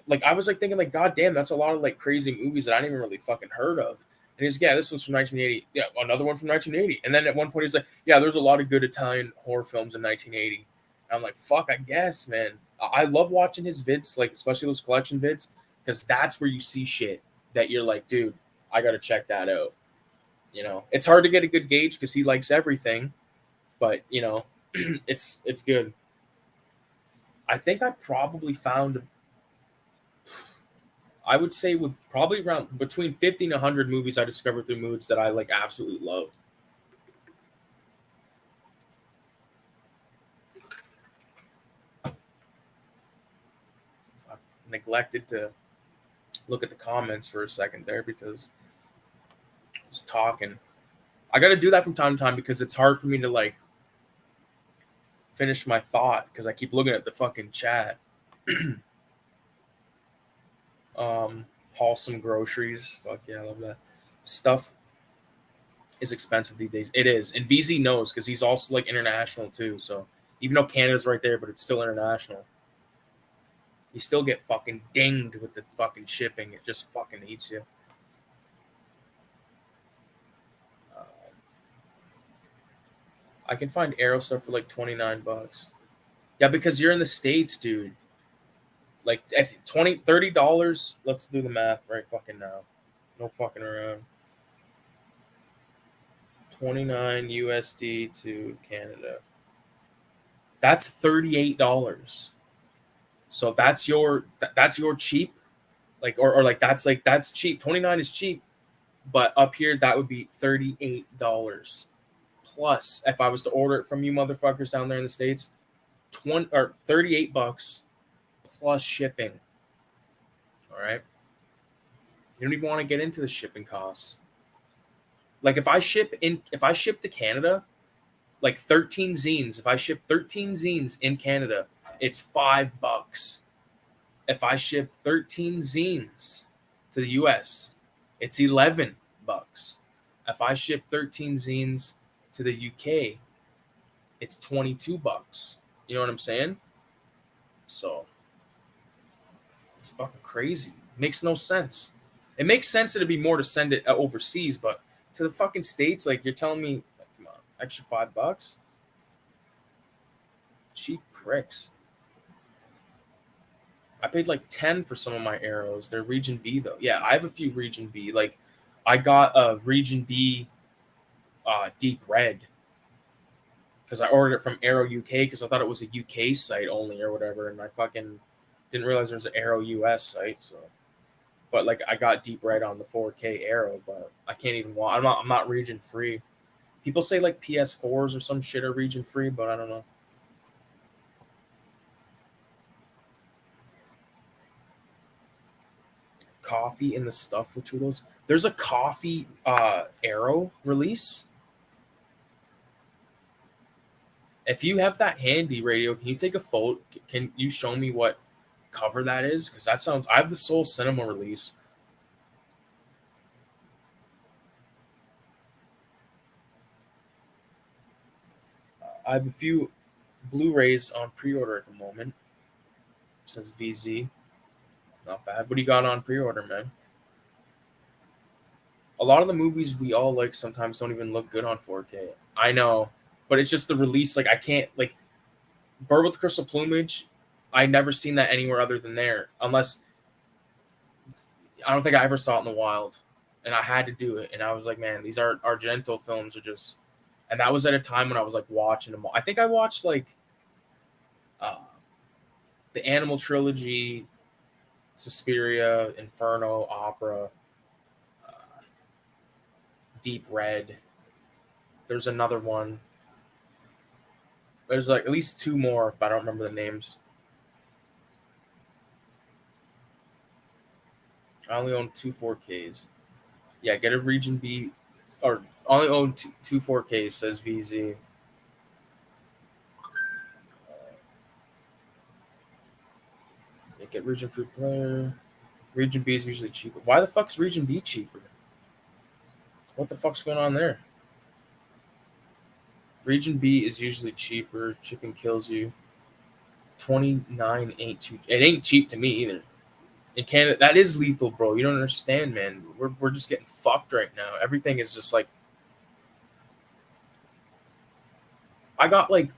like I was like thinking like, God damn, that's a lot of like crazy movies that I didn't even really fucking heard of. And he's, yeah, this was from 1980. Yeah, another one from 1980. And then at one point he's like, yeah, there's a lot of good Italian horror films in 1980. And I'm like, fuck, I guess, man. I love watching his vids, like especially those collection vids, because that's where you see shit that you're like, dude, I gotta check that out. You know, it's hard to get a good gauge because he likes everything, but you know, it's good. I think I probably found, I would say, with probably around between 50 and 100 movies I discovered through Moods that I like absolutely love. So I've neglected to look at the comments for a second there because I was talking. I got to do that from time to time because it's hard for me to like finish my thought because I keep looking at the fucking chat. Haul some groceries. Fuck yeah, I love that. Stuff is expensive these days. It is. And VZ knows because he's also like international too. So even though Canada's right there, but it's still international. You still get fucking dinged with the fucking shipping. It just fucking eats you. I can find Arrow stuff for like $29. Yeah, because you're in the States, dude. Like $30. Let's do the math right fucking now. No fucking around. 29 USD to Canada. That's $38. So that's your cheap, like or like that's cheap. 29 is cheap, but up here that would be $38. Plus, if I was to order it from you motherfuckers down there in the States, $38 plus shipping. All right. You don't even want to get into the shipping costs. Like if I ship to Canada, like 13 zines, if I ship 13 zines in Canada, it's $5. If I ship 13 zines to the US, it's $11. If I ship 13 zines to the UK, it's $22. You know what I'm saying? So it's fucking crazy. Makes no sense. It makes sense that it'd be more to send it overseas, but to the fucking States, like you're telling me, like, come on, extra $5? Cheap pricks. I paid like 10 for some of my arrows. They're region B though. Yeah, I have a few region B. Like I got a region B deep red because I ordered it from Arrow UK because I thought it was a UK site only or whatever, and I fucking didn't realize there's an Arrow US site. So, but like I got deep red on the 4K Arrow, but I can't even watch. I'm not region free. People say like PS4s or some shit are region free, but I don't know. Coffee in the stuff with those. There's a coffee Arrow release. If you have that handy, Radio, can you take a photo? Can you show me what cover that is? Because that sounds. I have the Soul Cinema release. I have a few Blu-rays on pre-order at the moment. It says VZ. Not bad. What do you got on pre-order, man? A lot of the movies we all like sometimes don't even look good on 4K. I know, but it's just the release. Like I can't like Bird with the Crystal Plumage. I never seen that anywhere other than there, unless I don't think I ever saw it in the wild, and I had to do it. And I was like, man, these Argento films are just, and that was at a time when I was like watching them all. I think I watched like the Animal Trilogy, Suspiria, Inferno, Opera, Deep Red. There's another one. There's like at least two more, but I don't remember the names. I only own two 4Ks. Yeah, get a Region B, or only own two 4Ks, says VZ. Get Region Free Player. Region B is usually cheaper. Why the fuck's Region B cheaper? What the fuck's going on there? Region B is usually cheaper. Shipping kills you. 29 ain't too. It ain't cheap to me either. In Canada, that is lethal, bro. You don't understand, man. We're just getting fucked right now. Everything is just like. I got like.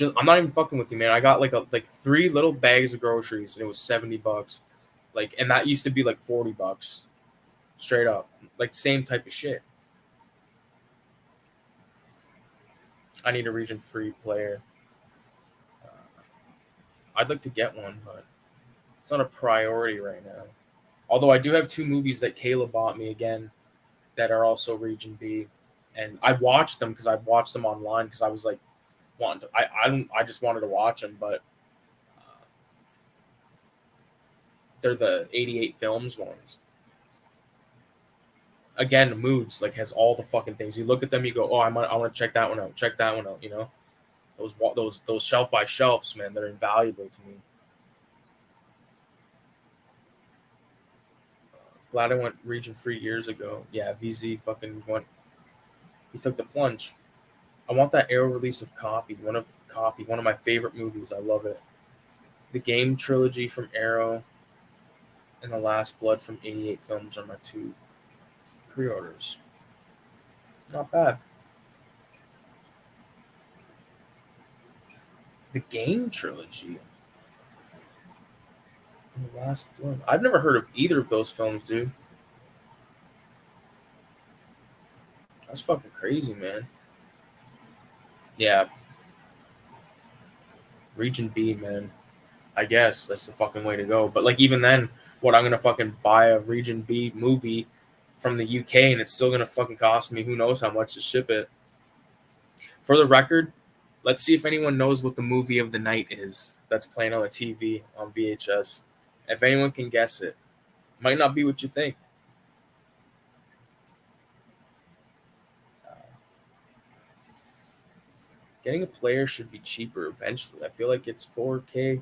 I'm not even fucking with you, man. I got like 3 little bags of groceries, and it was $70. Like, and that used to be like $40, straight up. Like, same type of shit. I need a region-free player. I'd like to get one, but it's not a priority right now. Although I do have 2 movies that Kayla bought me again that are also Region B, and I watched them because I watched them online because I was like, I just wanted to watch them, but they're the 88 Films ones. Again, Moods like has all the fucking things. You look at them, you go, oh, I want to check that one out. Check that one out. You know, those shelf by shelves, man, they're invaluable to me. Glad I went region free years ago. Yeah, VZ fucking went. He took the plunge. I want that Arrow release of Copy. One of my favorite movies. I love it. The Game trilogy from Arrow and The Last Blood from 88 Films are my 2 pre-orders. Not bad. The Game trilogy. And The Last Blood. I've never heard of either of those films, dude. That's fucking crazy, man. Yeah. Region B, man. I guess that's the fucking way to go. But like even then, what, I'm gonna fucking buy a Region B movie from the UK and it's still gonna fucking cost me who knows how much to ship it. For the record, let's see if anyone knows what the movie of the night is that's playing on the TV on VHS. If anyone can guess it, might not be what you think. Getting a player should be cheaper eventually. I feel like it's 4K.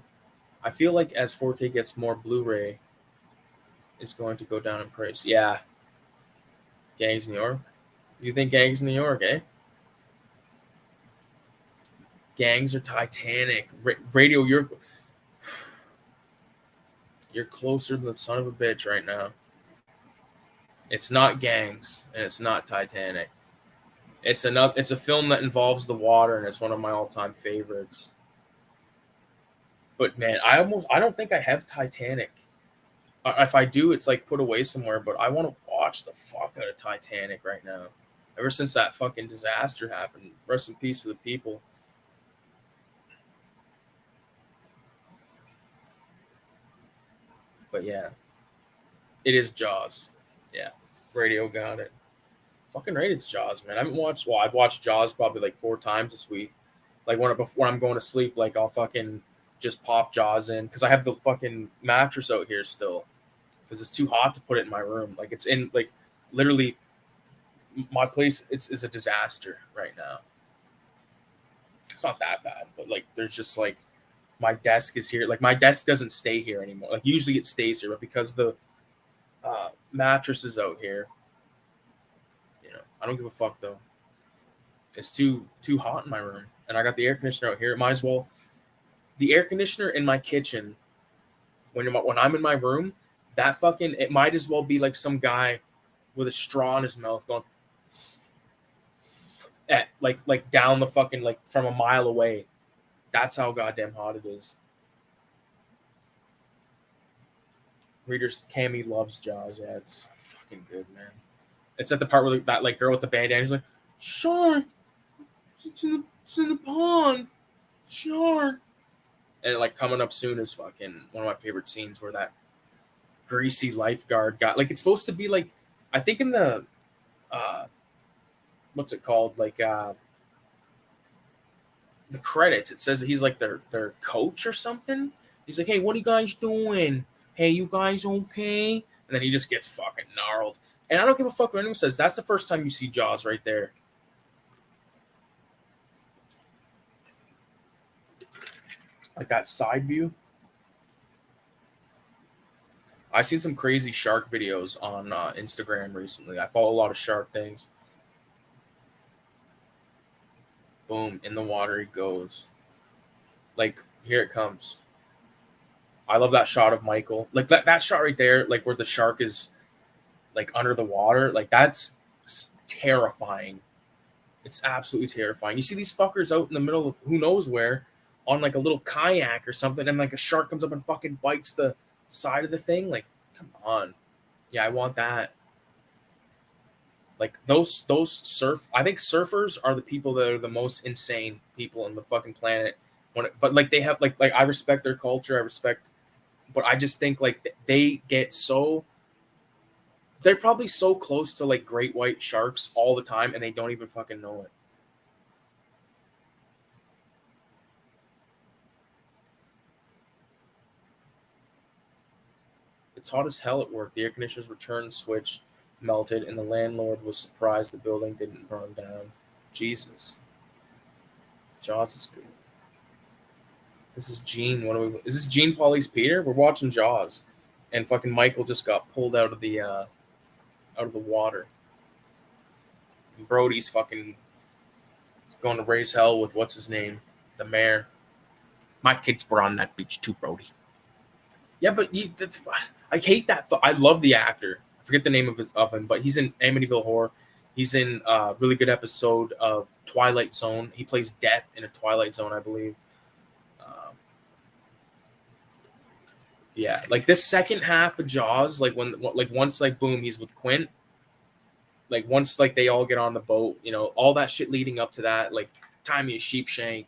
I feel like as 4K gets more, Blu-ray is going to go down in price. Yeah. Gangs New York? You think Gangs New York, eh? Gangs or Titanic? Radio, you're closer than the son of a bitch right now. It's not Gangs and it's not Titanic. It's a film that involves the water and it's one of my all-time favorites. But man, I don't think I have Titanic. If I do, it's like put away somewhere, but I want to watch the fuck out of Titanic right now. Ever since that fucking disaster happened. Rest in peace to the people. But yeah. It is Jaws. Yeah. Radio got it. Fucking right, it's Jaws, man. I've watched Jaws probably like 4 times this week. Like before I'm going to sleep, like I'll fucking just pop Jaws in because I have the fucking mattress out here still because it's too hot to put it in my room. Like it's in like literally my place. It's a disaster right now. It's not that bad, but like there's just like my desk is here. Like my desk doesn't stay here anymore. Like usually it stays here, but because the mattress is out here, I don't give a fuck though. It's too hot in my room, and I got the air conditioner out here. It might as well. The air conditioner in my kitchen, when I'm in my room, that fucking it might as well be like some guy with a straw in his mouth going at like down the fucking like from a mile away. That's how goddamn hot it is. Readers, Cammy loves Jaws. Yeah, it's fucking good, man. It's at the part where that like girl with the bandana is like, shark, it's in the pond, shark. And like coming up soon is fucking one of my favorite scenes where that greasy lifeguard got like it's supposed to be like I think in the what's it called like the credits it says that he's like their coach or something. He's like, hey, what are you guys doing? Hey, you guys okay? And then he just gets fucking gnarled. And I don't give a fuck what anyone says. That's the first time you see Jaws right there. Like that side view. I've seen some crazy shark videos on Instagram recently. I follow a lot of shark things. Boom, in the water he goes. Like, here it comes. I love that shot of Michael. Like that shot right there, like where the shark is like under the water. Like that's terrifying. It's absolutely terrifying. You see these fuckers out in the middle of who knows where on like a little kayak or something, and like a shark comes up and fucking bites the side of the thing. Like, come on. Yeah, I want that. Like those surf. I think surfers are the people that are the most insane people on the fucking planet. But like they have like I respect their culture. I respect, but I just think like they get so. They're probably so close to like great white sharks all the time, and they don't even fucking know it. It's hot as hell at work. The air conditioner's return switch melted, and the landlord was surprised the building didn't burn down. Jesus. Jaws is good. This is Gene. What are we? Is this Gene Paulie's Peter? We're watching Jaws, and fucking Michael just got pulled out of the water. And Brody's fucking going to raise hell with what's his name, the mayor. My kids were on that beach too, Brody. Yeah, but I hate that. I love the actor. I forget the name of him, but he's in Amityville Horror. He's in a really good episode of Twilight Zone. He plays Death in a Twilight Zone, I believe. Yeah, like this second half of Jaws, like once like boom, he's with Quint. Like once like they all get on the boat, you know, all that shit leading up to that, like tie me a sheepshank.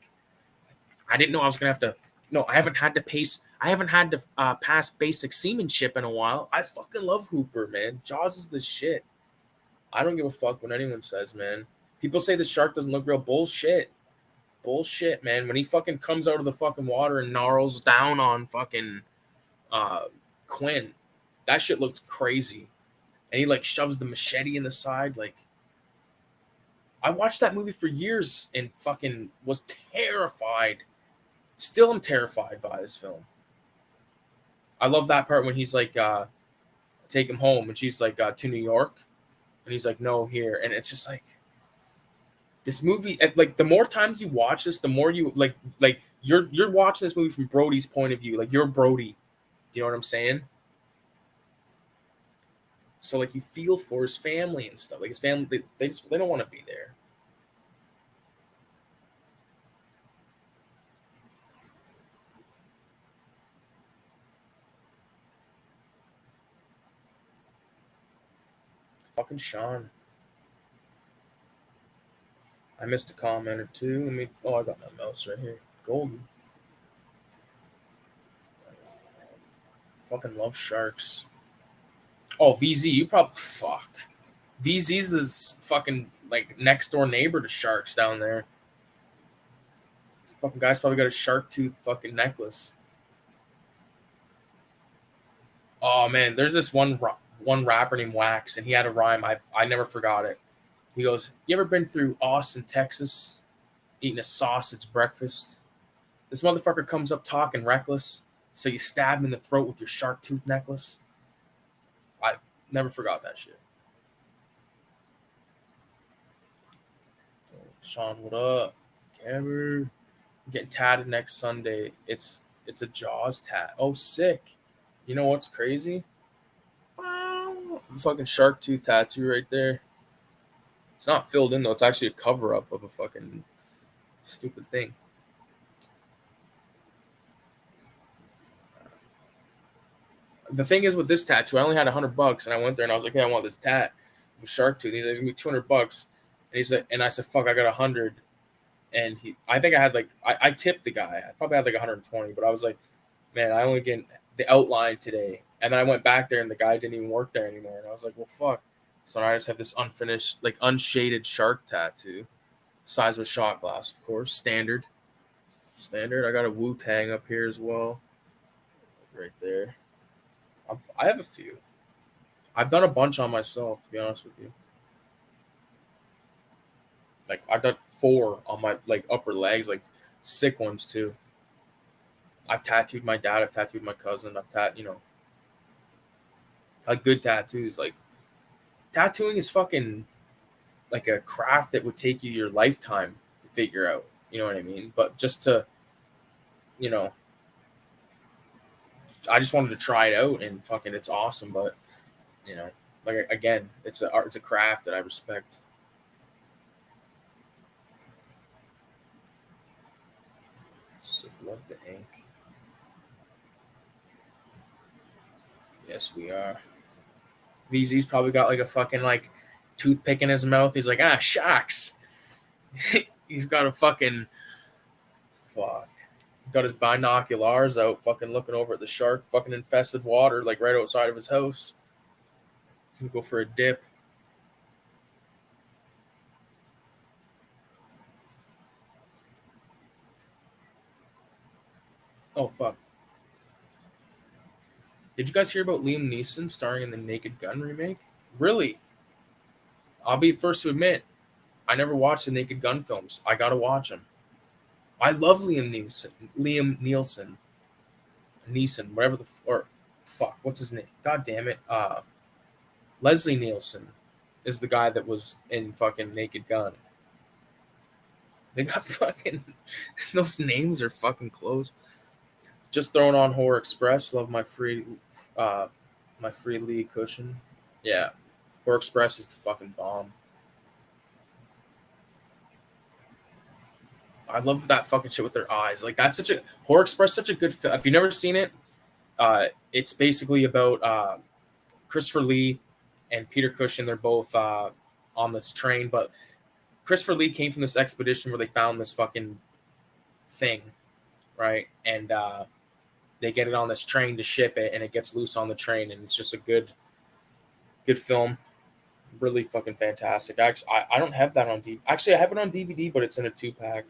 I didn't know I was gonna have to. No, I haven't had to pace. I haven't had to pass basic seamanship in a while. I fucking love Hooper, man. Jaws is the shit. I don't give a fuck what anyone says, man. People say the shark doesn't look real. Bullshit. Bullshit, man. When he fucking comes out of the fucking water and gnarls down on fucking Quinn, that shit looks crazy. And he like shoves the machete in the side. Like, I watched that movie for years and fucking was terrified. Still am terrified by this film. I love that part when he's like, take him home, and she's like, to New York. And he's like, no, here. And it's just like, this movie, like the more times you watch this, the more you like you're watching this movie from Brody's point of view. Like you're Brody. Do you know what I'm saying? So like you feel for his family and stuff. Like his family, they don't want to be there. Fucking Sean. I missed a comment or two. Let me. Oh, I got my mouse right here. Golden. Fucking love sharks. Oh, VZ, you probably fuck. VZ's this fucking like next door neighbor to sharks down there. Fucking guy's probably got a shark tooth fucking necklace. Oh man, there's this one rapper named Wax, and he had a rhyme. I never forgot it. He goes, "You ever been through Austin, Texas, eating a sausage breakfast? This motherfucker comes up talking reckless, so you stab him in the throat with your shark tooth necklace." I never forgot that shit. Sean, what up? Cameron, I'm getting tatted next Sunday. It's a Jaws tat. Oh, sick. You know what's crazy? Fucking shark tooth tattoo right there. It's not filled in though. It's actually a cover up of a fucking stupid thing. The thing is with this tattoo, I only had $100, and I went there and I was like, "Hey, I want this tat with shark tooth." He's like, "It's gonna be $200," and he's like, and I said, "Fuck, I got 100." And I think I had like, I tipped the guy. I probably had like 120, but I was like, "Man, I only get the outline today." And then I went back there, and the guy didn't even work there anymore. And I was like, "Well, fuck." So now I just have this unfinished, like unshaded shark tattoo, size of a shot glass, of course, standard. I got a Wu-Tang up here as well, right there. I have a few. I've done a bunch on myself, to be honest with you. Like I've done 4 on my like upper legs, like sick ones too. I've tattooed my dad. I've tattooed my cousin. I've tattooed, Like good tattoos. Like tattooing is fucking like a craft that would take you your lifetime to figure out. You know what I mean? But just to, you know, I just wanted to try it out and fucking it's awesome. But you know, like again, it's a craft that I respect. So love the ink. Yes, we are. VZ's probably got like a fucking like toothpick in his mouth. He's like, ah, shucks. He's got a fucking fuck. Got his binoculars out, fucking looking over at the shark, fucking infested water, like right outside of his house. He's gonna go for a dip. Oh fuck. Did you guys hear about Liam Neeson starring in the Naked Gun remake? Really? I'll be first to admit, I never watched the Naked Gun films. I gotta watch them. I love Liam Neeson. Neeson, whatever or fuck, what's his name? God damn it. Leslie Nielsen is the guy that was in fucking Naked Gun. They got fucking those names are fucking close. Just throwing on Horror Express. Love my free Lee cushion. Yeah, Horror Express is the fucking bomb. I love that fucking shit with their eyes. Like that's such a Horror Express, such a good film. If you've never seen it, it's basically about Christopher Lee and Peter Cushing. They're both on this train, but Christopher Lee came from this expedition where they found this fucking thing, right? And they get it on this train to ship it, and it gets loose on the train, and it's just a good film. Really fucking fantastic. Actually, I don't have that on DVD. Actually, I have it on DVD, but it's in a 2-pack.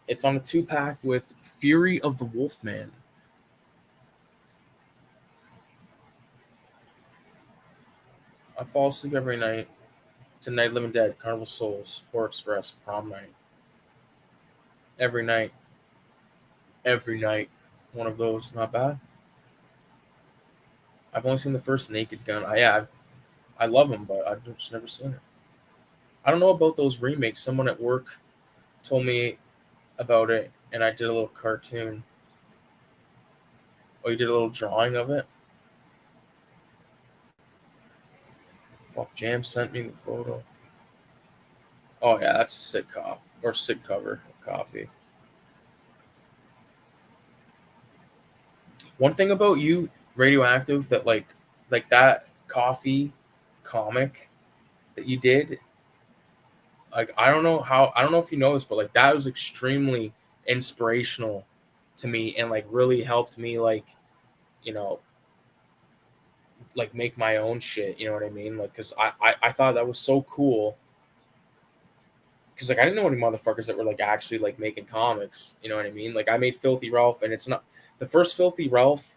It's on a 2-pack with Fury of the Wolfman. I fall asleep every night. Tonight, Living Dead, Carnival Souls, Horror Express, Prom Night. Every night. One of those, not bad. I've only seen the first Naked Gun. I love them, but I've just never seen it. I don't know about those remakes. Someone at work told me about it, and I did a little cartoon. Oh, you did a little drawing of it? Fuck, Jam sent me the photo. Oh yeah, that's a sick cop or sick cover of coffee. One thing about you, Radioactive, that like that coffee comic that you did, like I don't know if you know this, but like that was extremely inspirational to me and like really helped me like, you know, like make my own shit, you know what I mean? Like cuz I thought that was so cool. Cuz like I didn't know any motherfuckers that were like actually like making comics, you know what I mean? Like I made Filthy Ralph, and it's not the first Filthy Ralph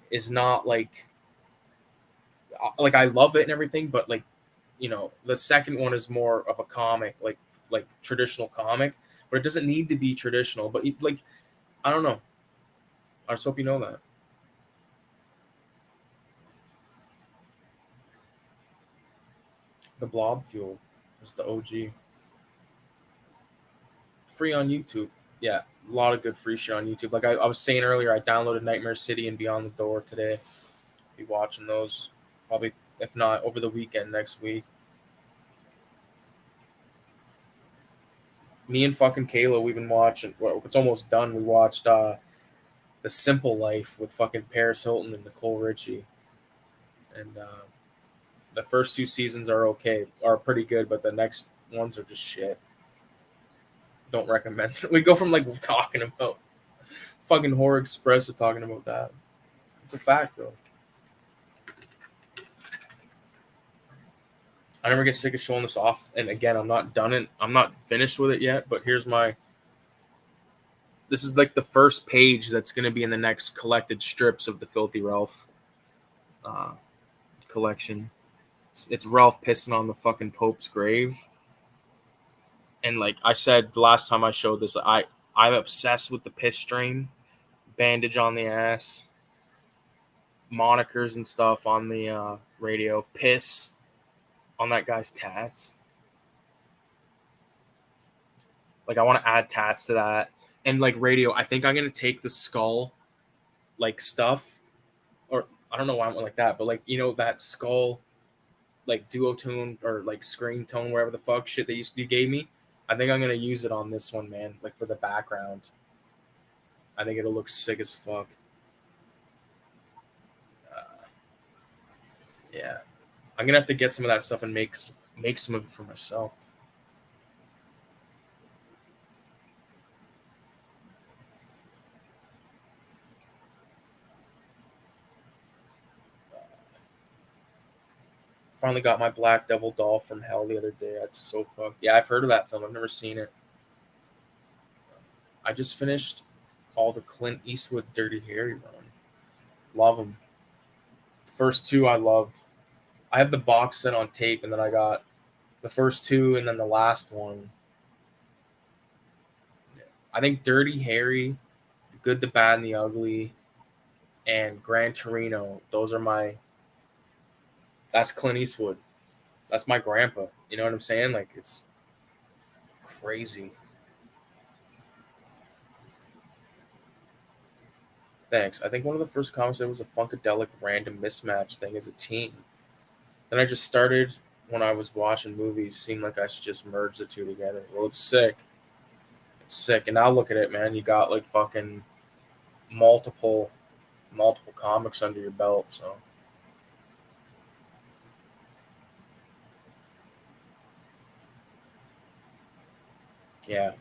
is not like I love it and everything, but like, you know, the second one is more of a comic, like traditional comic, but it doesn't need to be traditional. But like, I don't know. I just hope you know that. The Blob Fuel is the OG. Free on YouTube. Yeah, a lot of good free shit on YouTube. Like I was saying earlier, I downloaded Nightmare City and Beyond the Door today. Be watching those probably, if not over the weekend next week. Me and fucking Kayla, we've been watching. Well, it's almost done. We watched The Simple Life with fucking Paris Hilton and Nicole Richie, and the first 2 seasons are pretty good, but the next ones are just shit. Don't recommend. We go from like talking about fucking Horror Express to talking about that. It's a fact, though. I never get sick of showing this off. And again, I'm not finished with it yet, but here's this is like the first page that's going to be in the next collected strips of the Filthy Ralph collection. It's Ralph pissing on the fucking Pope's grave. And like I said the last time I showed this, I'm obsessed with the piss strain, bandage on the ass. monikers and stuff on the radio. Piss on that guy's tats. Like I want to add tats to that. And like radio, I think I'm gonna take the skull like stuff, or I don't know why I went like that, but like that skull like duotone or like screen tone, wherever the fuck shit you gave me. I think I'm gonna use it on this one, man. Like for the background. I think it'll look sick as fuck. Yeah, I'm gonna have to get some of that stuff and make some of it for myself. Finally got my Black Devil doll from hell the other day. That's so fucked. Yeah, I've heard of that film. I've never seen it. I just finished all the Clint Eastwood Dirty Harry run. Love them. The first two I love. I have the box set on tape, and then I got the first two, and then the last one. I think Dirty Harry, The Good, the Bad, and the Ugly, and Gran Torino. Those are my. That's Clint Eastwood. That's my grandpa. You know what I'm saying? Like it's crazy. Thanks. I think one of the first comments there was a funkadelic random mismatch thing as a teen. Then I just started when I was watching movies, seemed like I should just merge the two together. Well, it's sick. It's sick. And now look at it, man. You got like fucking multiple comics under your belt. So yeah,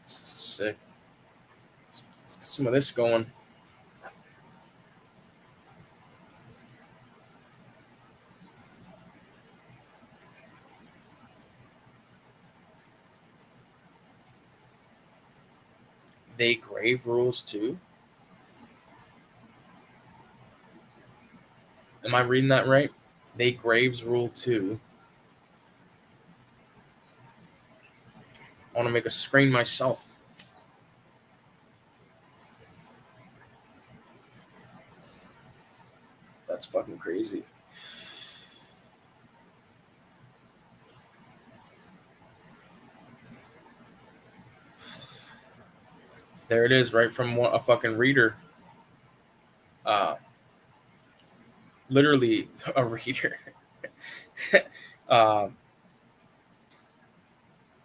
it's sick. Let's get some of this going. They grave rules too. Am I reading that right? They graves rule too. I want to make a screen myself. That's fucking crazy. There it is, right from a fucking reader. Literally a reader. uh,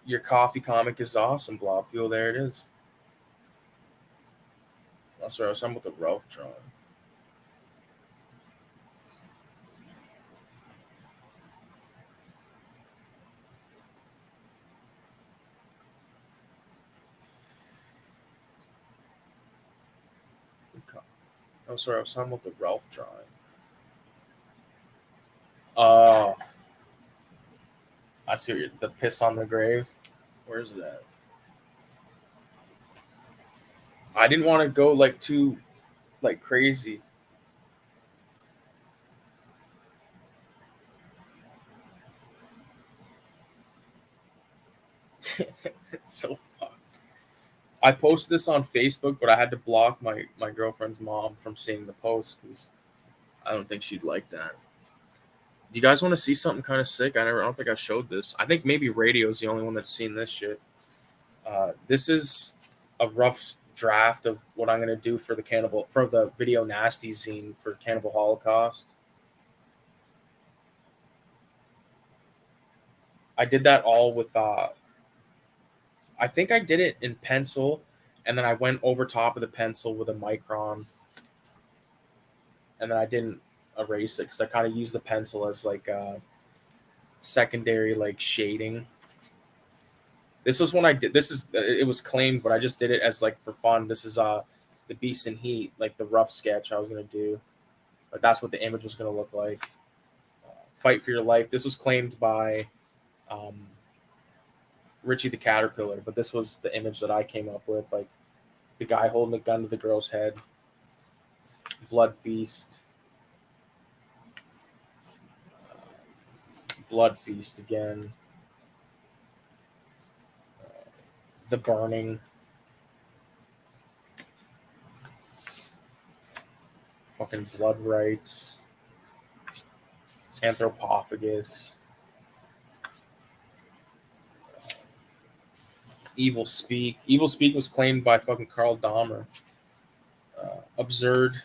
your coffee comic is awesome, Blobfield. There it is. Oh, sorry, I was talking about the Ralph drawing. Oh, sorry, I was talking about the Ralph drawing. Oh, I see what you're, the piss on the grave. Where's it at? I didn't want to go like too like crazy. It's so fucked. I posted this on Facebook, but I had to block my girlfriend's mom from seeing the post because I don't think she'd like that. Do you guys want to see something kind of sick? I don't think I showed this. I think maybe Radio's the only one that's seen this shit. This is a rough draft of what I'm gonna do for the video nasties zine for Cannibal Holocaust. I did that all with I think I did it in pencil, and then I went over top of the pencil with a micron, and then I didn't erase it because I kind of used the pencil as like secondary like shading. This was when I did this is it was claimed, but I just did it as like for fun. This is the Beast in Heat, like the rough sketch I was gonna do, but that's what the image was gonna look like. Fight for Your Life. This was claimed by Richie the Caterpillar, but this was the image that I came up with, like the guy holding a gun to the girl's head. Blood Feast. Blood Feast again. The Burning. fucking blood rights, anthropophagus, evil speak. Evil speak was claimed by fucking Carl Dahmer. Absurd.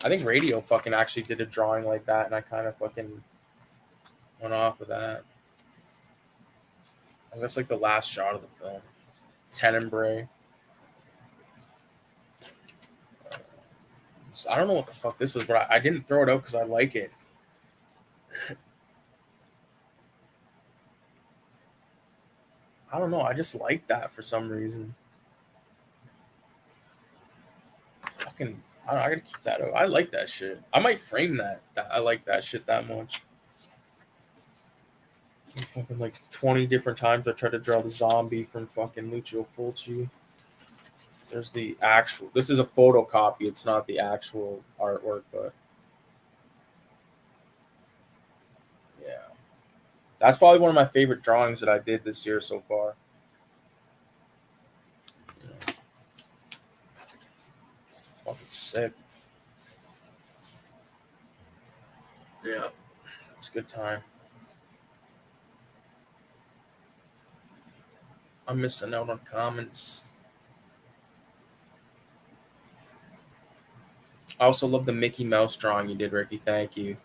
I think Radio fucking actually did a drawing like that, and I kind of fucking went off with that. And that's like the last shot of the film. Tenebrae. So I don't know what the fuck this was, but I didn't throw it out because I like it. I don't know. I just like that for some reason. Fucking, I don't know, I gotta keep that out. I like that shit. I might frame that. I like that shit that much. Fucking like 20 different times I tried to draw the zombie from fucking Lucio Fulci. There's the actual. This is a photocopy. It's not the actual artwork, but yeah, that's probably one of my favorite drawings that I did this year so far. Yeah. Fucking sick. Yeah, it's a good time. I'm missing out on comments. I also love the Mickey Mouse drawing you did, Ricky. Thank you.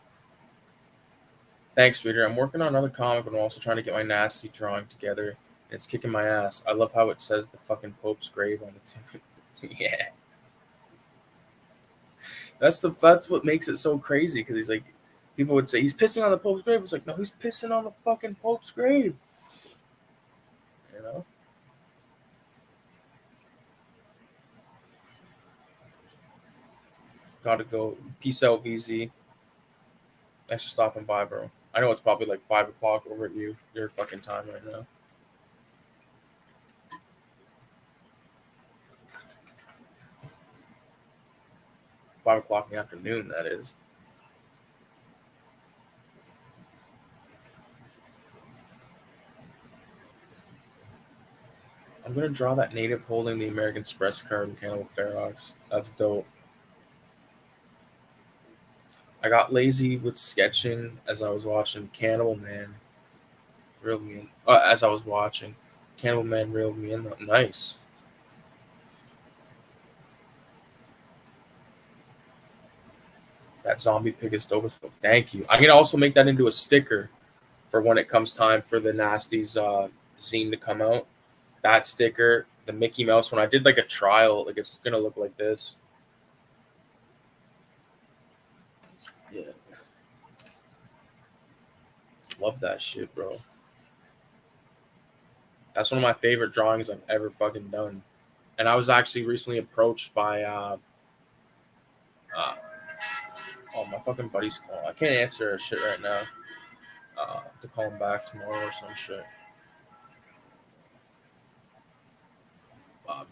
Thanks, reader. I'm working on another comic, but I'm also trying to get my nasty drawing together. And it's kicking my ass. I love how it says the fucking Pope's grave on the tomb. Yeah. That's what makes it so crazy, because he's like, people would say he's pissing on the Pope's grave. It's like, no, he's pissing on the fucking Pope's grave. You know? Gotta go. Peace out, VZ. Thanks for stopping by, bro. I know it's probably like 5 o'clock over at your fucking time right now. $5 in the afternoon, that is. I'm gonna draw that native holding the American Express card in Cannibal Ferox. That's dope. I got lazy with sketching as I was watching Cannibal Man. Reeled me in. As I was watching Cannibal Man, reeled me in. Nice. That zombie pig is dope as fuck. Thank you. I'm gonna also make that into a sticker for when it comes time for the Nasties zine to come out. That sticker, the Mickey Mouse one, I did like a trial. Like, it's gonna look like this. Yeah. Love that shit, bro. That's one of my favorite drawings I've ever fucking done. And I was actually recently approached by oh, my fucking buddy's calling. I can't answer shit right now. I have to call him back tomorrow or some shit.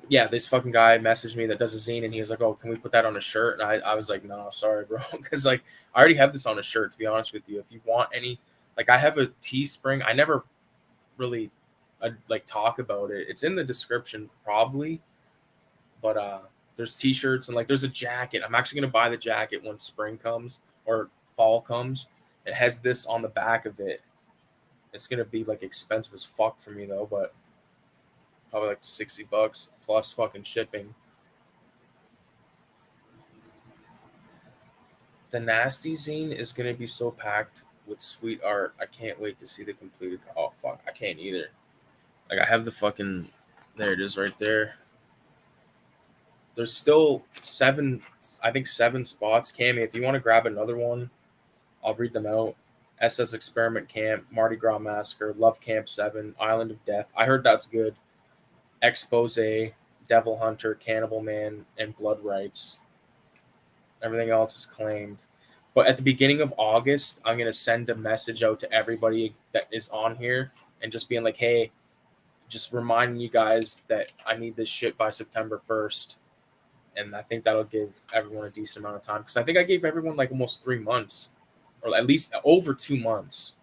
Yeah, this fucking guy messaged me that does a zine, and he was like, "Oh, can we put that on a shirt?" And I was like, "No, sorry, bro," because like I already have this on a shirt. To be honest with you, if you want any, like I have a Teespring. I never really like talk about it. It's in the description probably, but there's T-shirts and like there's a jacket. I'm actually gonna buy the jacket when spring comes or fall comes. It has this on the back of it. It's gonna be like expensive as fuck for me though, but probably like $60 plus fucking shipping. The Nasty Zine is gonna be so packed with sweet art. I can't wait to see the completed. Oh fuck, I can't either. Like I have the fucking. There it is, right there. There's still 7. I think 7 spots. Cammy, if you want to grab another one, I'll read them out. SS Experiment Camp, Mardi Gras Massacre, Love Camp 7, Island of Death. I heard that's good. Expose, Devil Hunter, Cannibal Man, and Blood Rights. Everything else is claimed. But at the beginning of August, I'm going to send a message out to everybody that is on here and just being like, hey, just reminding you guys that I need this shit by September 1st. And I think that'll give everyone a decent amount of time. Because I think I gave everyone like almost 3 months. Or at least over 2 months.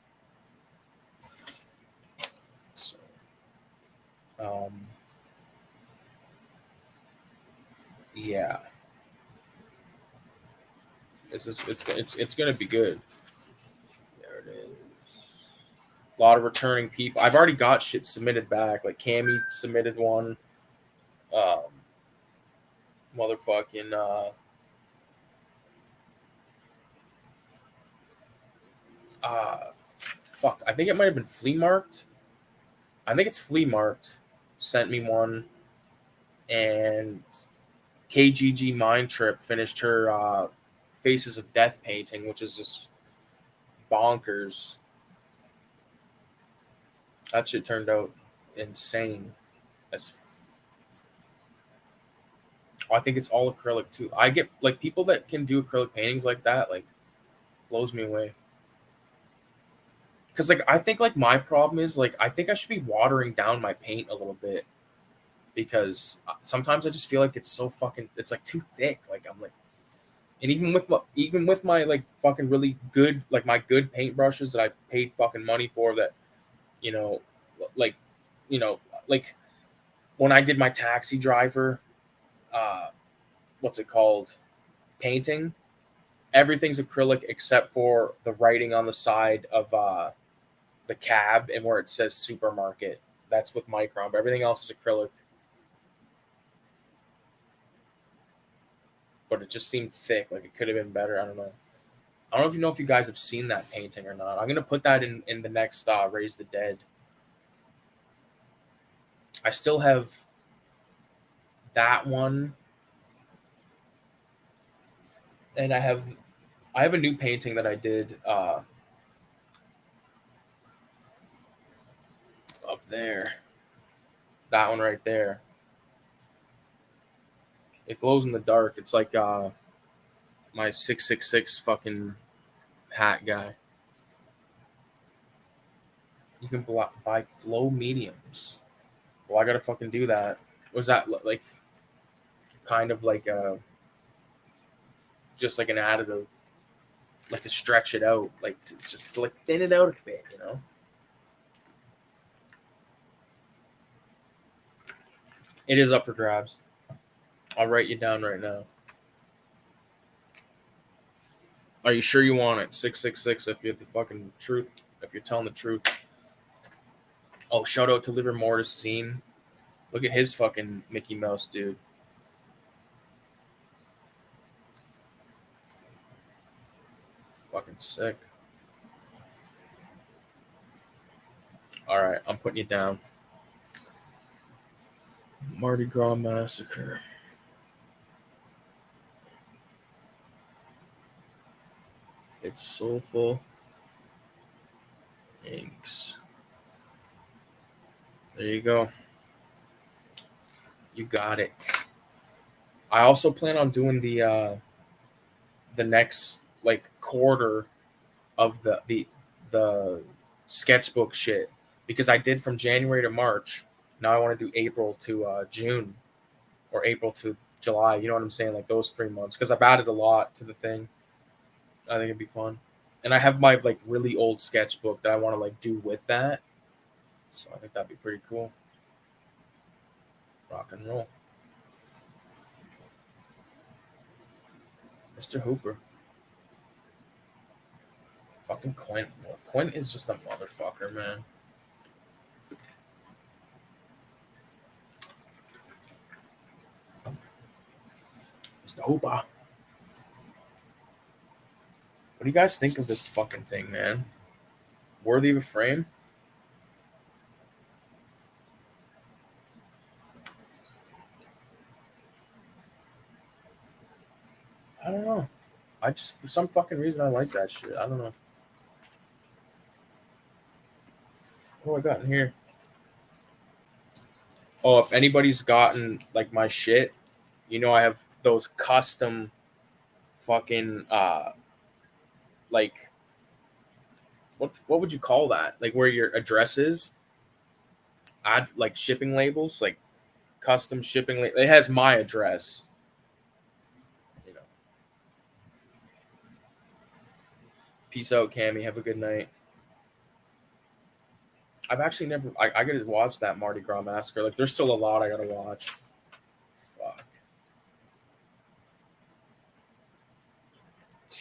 So, Yeah. It's gonna be good. There it is. A lot of returning people. I've already got shit submitted back. Like Cammy submitted one. Um, motherfucking uh, fuck. I think it might have been Flea Marked. I think it's Flea Marked. Sent me one, and KGG Mind Trip finished her Faces of Death painting, which is just bonkers. That shit turned out insane. As I think it's all acrylic too. I get like people that can do acrylic paintings like that, like blows me away. Cause like I think like my problem is like I think I should be watering down my paint a little bit because sometimes I just feel like it's so fucking it's like too thick. Like I'm like, and even with my like fucking really good like my good paintbrushes that I paid fucking money for that, you know, like you know like when I did my taxi driver, uh, what's it called, painting. Everything's acrylic except for the writing on the side of the cab and where it says supermarket. That's with micron, but everything else is acrylic. But it just seemed thick, like it could have been better. I don't know. I don't know if you guys have seen that painting or not. I'm gonna put that in the next Raise the Dead. I still have that one, and I have a new painting that I did up there. That one right there. It glows in the dark. It's like my 666 fucking hat guy. You can buy flow mediums. Well, I gotta fucking do that. Was that like kind of like just like an additive, like to stretch it out, like to just like thin it out a bit, you know? It is up for grabs. I'll write you down right now. Are you sure you want it? 666 if you're the fucking truth. If you're telling the truth. Oh, shout out to Liver Mortis Zine. Look at his fucking Mickey Mouse, dude. Fucking sick. Alright, I'm putting you down. Mardi Gras Massacre. It's soulful. Inks. There you go. You got it. I also plan on doing the next like quarter of the sketchbook shit because I did from January to March. Now I want to do April to June or April to July. You know what I'm saying? Like those 3 months because I've added a lot to the thing. I think it'd be fun, and I have my like really old sketchbook that I want to like do with that. So I think that'd be pretty cool. Rock and roll. Mr. Hooper. Fucking Quint. Quint is just a motherfucker, man. Mr. Hooper. What do you guys think of this fucking thing, man? Worthy of a frame? I don't know. I just, for some fucking reason, I like that shit. I don't know. What do I got in here? Oh, if anybody's gotten like my shit, you know I have those custom fucking like what would you call that? Like where your address is? Add like shipping labels, like custom shipping label. It has my address. You know. Peace out, Cammy. Have a good night. I've actually never. I gotta watch that Mardi Gras Massacre. Like, there's still a lot I gotta watch. Fuck.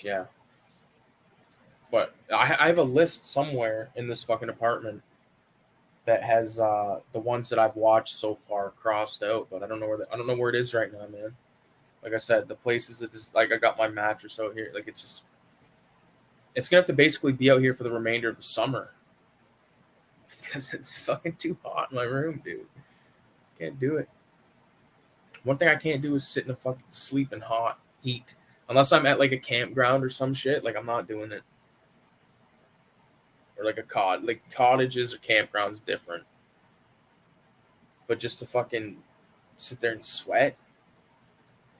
Yeah. But I have a list somewhere in this fucking apartment that has the ones that I've watched so far crossed out, but I don't know I don't know where it is right now, man. Like I said, the places that just like I got my mattress out here, like it's gonna have to basically be out here for the remainder of the summer because it's fucking too hot in my room, dude. Can't do it. One thing I can't do is sit in a fucking sleeping hot heat unless I'm at like a campground or some shit. Like I'm not doing it. Or like like cottages or campgrounds different. But just to fucking sit there and sweat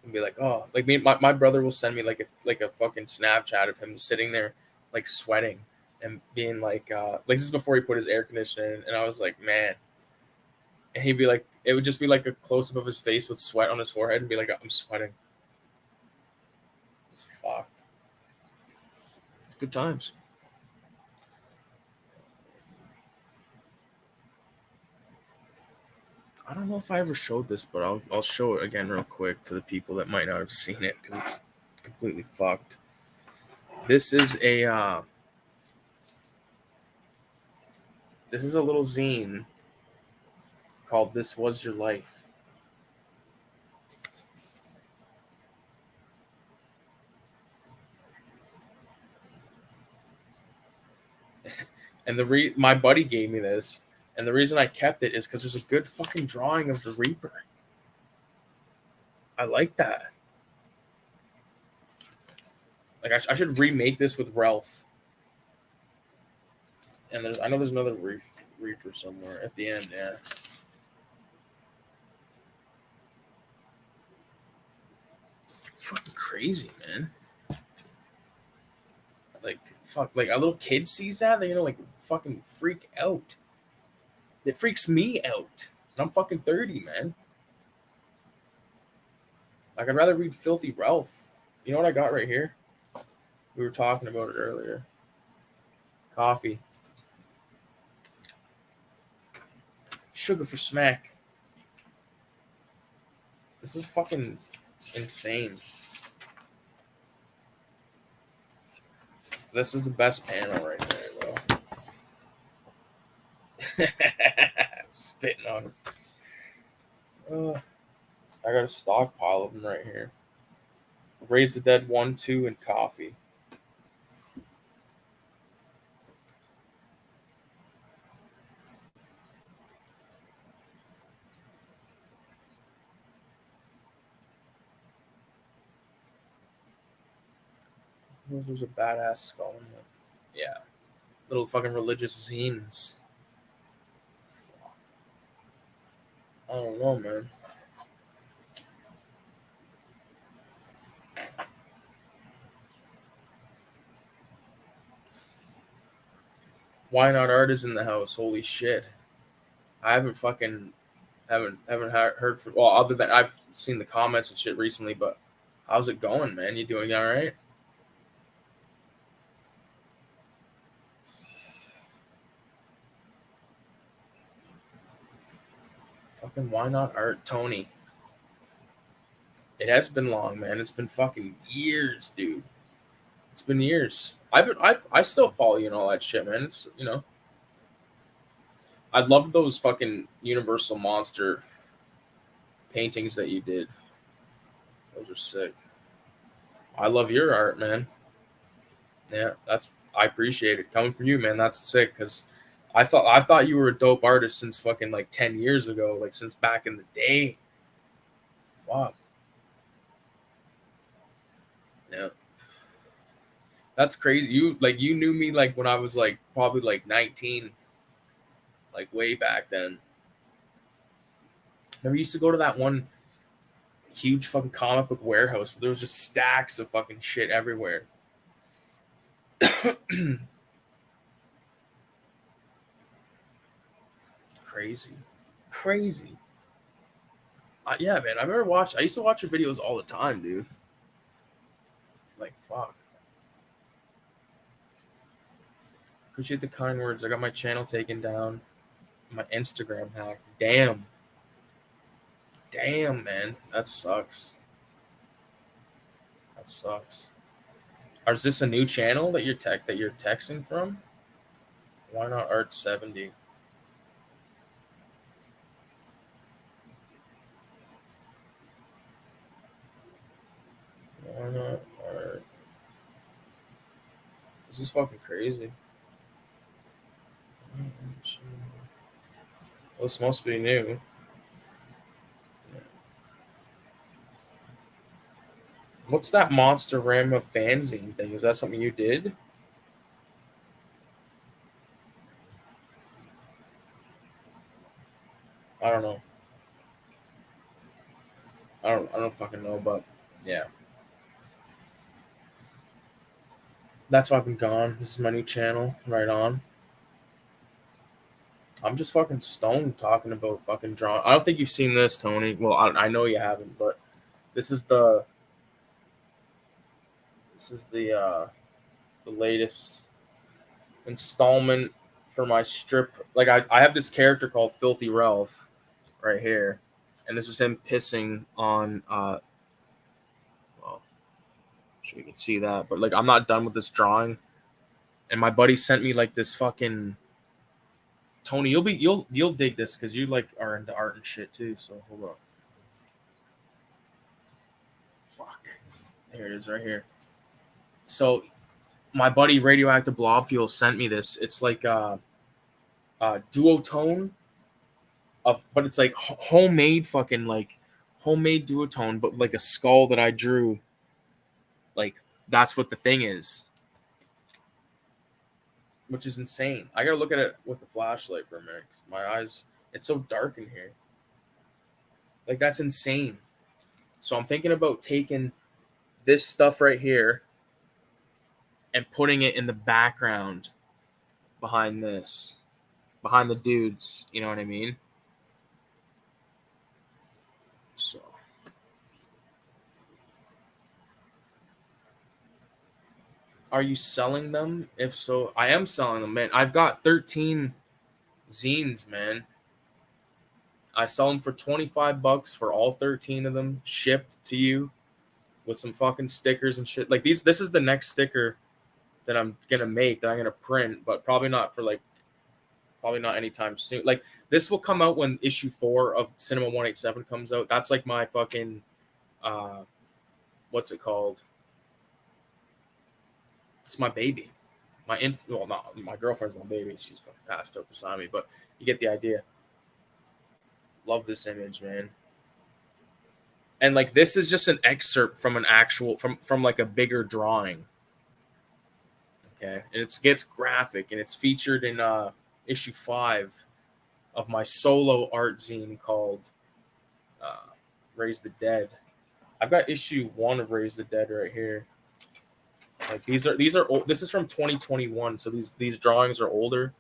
and be like, oh, like my brother will send me like a fucking Snapchat of him sitting there like sweating and being like this is before he put his air conditioner in, and I was like, man. And he'd be like, it would just be like a close up of his face with sweat on his forehead and be like, I'm sweating. It's fucked. Good times. I don't know if I ever showed this, but I'll show it again real quick to the people that might not have seen it because it's completely fucked. This is a little zine called "This Was Your Life." And my buddy gave me this, and the reason I kept it is because there's a good fucking drawing of the Reaper. I like that. Like I should remake this with Ralph. And I know there's another Reaper somewhere at the end. Yeah. Fucking crazy, man. Like fuck, like a little kid sees that, they're gonna like fucking freak out. It freaks me out. And I'm fucking 30, man. Like I'd rather read Filthy Ralph. You know what I got right here? We were talking about it earlier. Coffee. Sugar for smack. This is fucking insane. This is the best panel right there, bro. Spitting on it. I got a stockpile of them right here. Raise the Dead 1, 2, and coffee. There's a badass skull in there. Yeah. Little fucking religious zines. I don't know, man. Why Not Art is in the house. Holy shit. I haven't heard from, well, other than I've seen the comments and shit recently, but how's it going, man? You doing all right? Fucking Why Not Art, Tony. It has been long, man. It's been fucking years, dude. It's been years. I still follow you and all that shit, man. It's, you know, I love those fucking Universal Monster paintings that you did. Those are sick. I love your art, man. Yeah, I appreciate it coming from you, man. That's sick because I thought you were a dope artist since fucking like 10 years ago, like since back in the day. Wow. Yeah. That's crazy. You knew me like when I was like probably like 19, like way back then. Remember, we used to go to that one huge fucking comic book warehouse where there was just stacks of fucking shit everywhere. Crazy. Yeah, man. I used to watch your videos all the time, dude. Like, fuck. Appreciate the kind words. I got my channel taken down. My Instagram hacked. Damn, man. That sucks. Or is this a new channel that you're texting from? Why not Art 70? Why not Art? This is fucking crazy. Well, this must be new. What's that Monster Rama fanzine thing? Is that something you did? I don't know. I don't fucking know, but yeah. That's why I've been gone. This is my new channel. Right on. I'm just fucking stoned talking about fucking drawing. I don't think you've seen this, Tony. Well, I know you haven't, but this is the the latest installment for my strip. Like I have this character called Filthy Ralph right here, and this is him pissing on well, sure you can see that, but like I'm not done with this drawing, and my buddy sent me like this fucking Tony. You'll dig this because you like are into art and shit too. So hold up. Fuck. There it is right here. So my buddy Radioactive Blob Fuel sent me this. It's like a duotone of, but it's like homemade fucking like homemade duotone, but like a skull that I drew. Like that's what the thing is, which is insane. I gotta look at it with the flashlight for a minute. 'Cause my eyes, it's so dark in here. Like that's insane. So I'm thinking about taking this stuff right here and putting it in the background behind this, behind the dudes. You know what I mean? So, are you selling them? If so, I am selling them, man. I've got 13 zines, man. I sell them for $25 for all 13 of them, shipped to you with some fucking stickers and shit. Like these, this is the next sticker that I'm gonna make that I'm gonna print, but probably not anytime soon. Like this will come out when issue 4 of Cinema 187 comes out. That's like my fucking what's it called? It's my baby. Well, not my girlfriend's my baby. She's fucking passed out beside me, but you get the idea. Love this image, man. And like this is just an excerpt from an actual from like a bigger drawing. Okay, and it gets graphic, and it's featured in issue 5 of my solo art zine called Raise the Dead. I've got issue 1 of Raise the Dead right here. Like these are old. This is from 2021, so these drawings are older.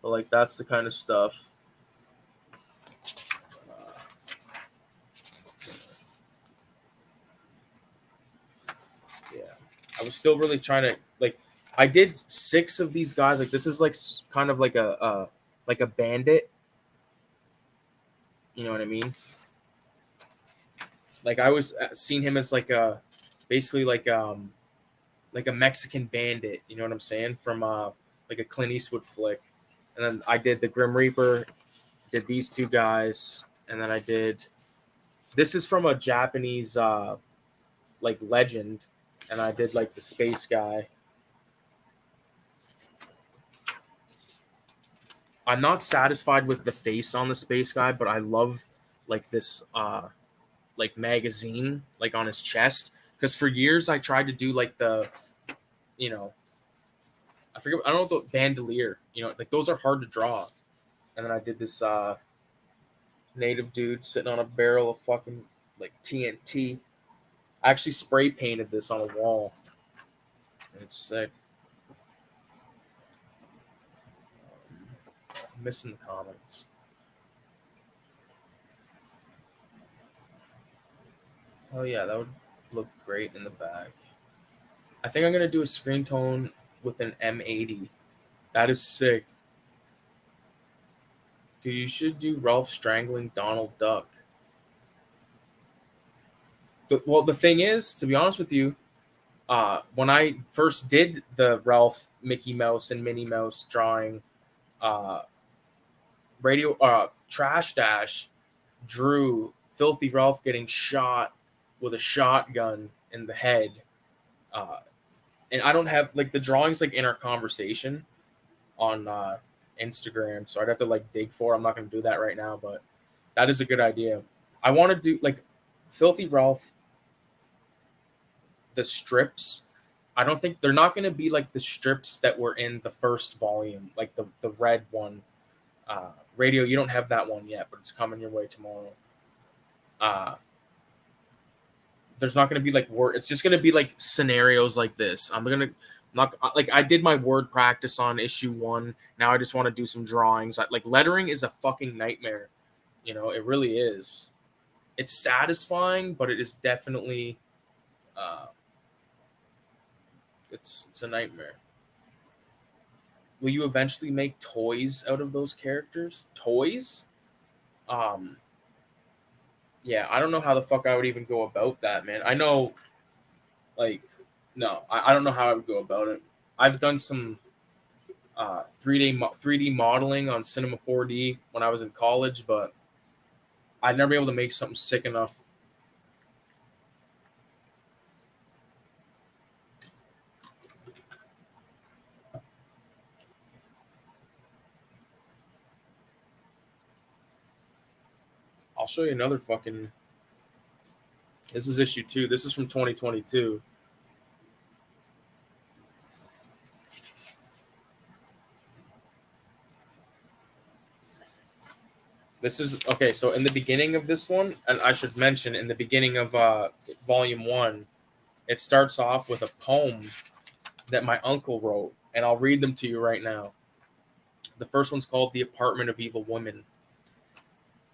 But like that's the kind of stuff. Yeah, I was still really trying to like. I did 6 of these guys. Like this is like kind of like a bandit. You know what I mean? Like I was seeing him as like a basically like a Mexican bandit. You know what I'm saying? From like a Clint Eastwood flick. And then I did the Grim Reaper. Did these 2 guys, and then I did. This is from a Japanese like legend, and I did like the space guy. I'm not satisfied with the face on the space guy, but I love like this like magazine like on his chest, because for years I tried to do like the, you know, I don't know, the bandolier, you know, like those are hard to draw. And then I did this native dude sitting on a barrel of fucking like TNT. I actually spray painted this on a wall. And it's sick. I'm missing the comments. Oh yeah, that would look great in the back. I think I'm gonna do a screen tone with an M80. That is sick. Dude, you should do Ralph strangling Donald Duck. Well, the thing is, to be honest with you, when I first did the Ralph, Mickey Mouse, and Minnie Mouse drawing, uh, Trash Dash drew Filthy Ralph getting shot with a shotgun in the head. Uh, and I don't have like the drawings like in our conversation on Instagram, so I'd have to like dig for. I'm not going to do that right now, but that is a good idea. I want to do like Filthy Ralph, the strips. I don't think they're not going to be like the strips that were in the first volume, like the red one. Radio, you don't have that one yet, but it's coming your way tomorrow. There's not going to be like word. It's just going to be like scenarios like this. Not like I did my word practice on issue 1. Now I just want to do some drawings. Like lettering is a fucking nightmare. You know, it really is. It's satisfying, but it is definitely it's a nightmare. Will you eventually make toys out of those characters? Toys? Yeah, I don't know how the fuck I would even go about that, man. I know, like, no, I don't know how I would go about it. I've done some 3D modeling on Cinema 4D when I was in college, but I'd never be able to make something sick enough. I'll show you another fucking. This is issue 2. This is from 2022. This is okay. So in the beginning of this one, and I should mention in the beginning of volume 1, it starts off with a poem that my uncle wrote, and I'll read them to you right now. The first one's called "The Apartment of Evil Women."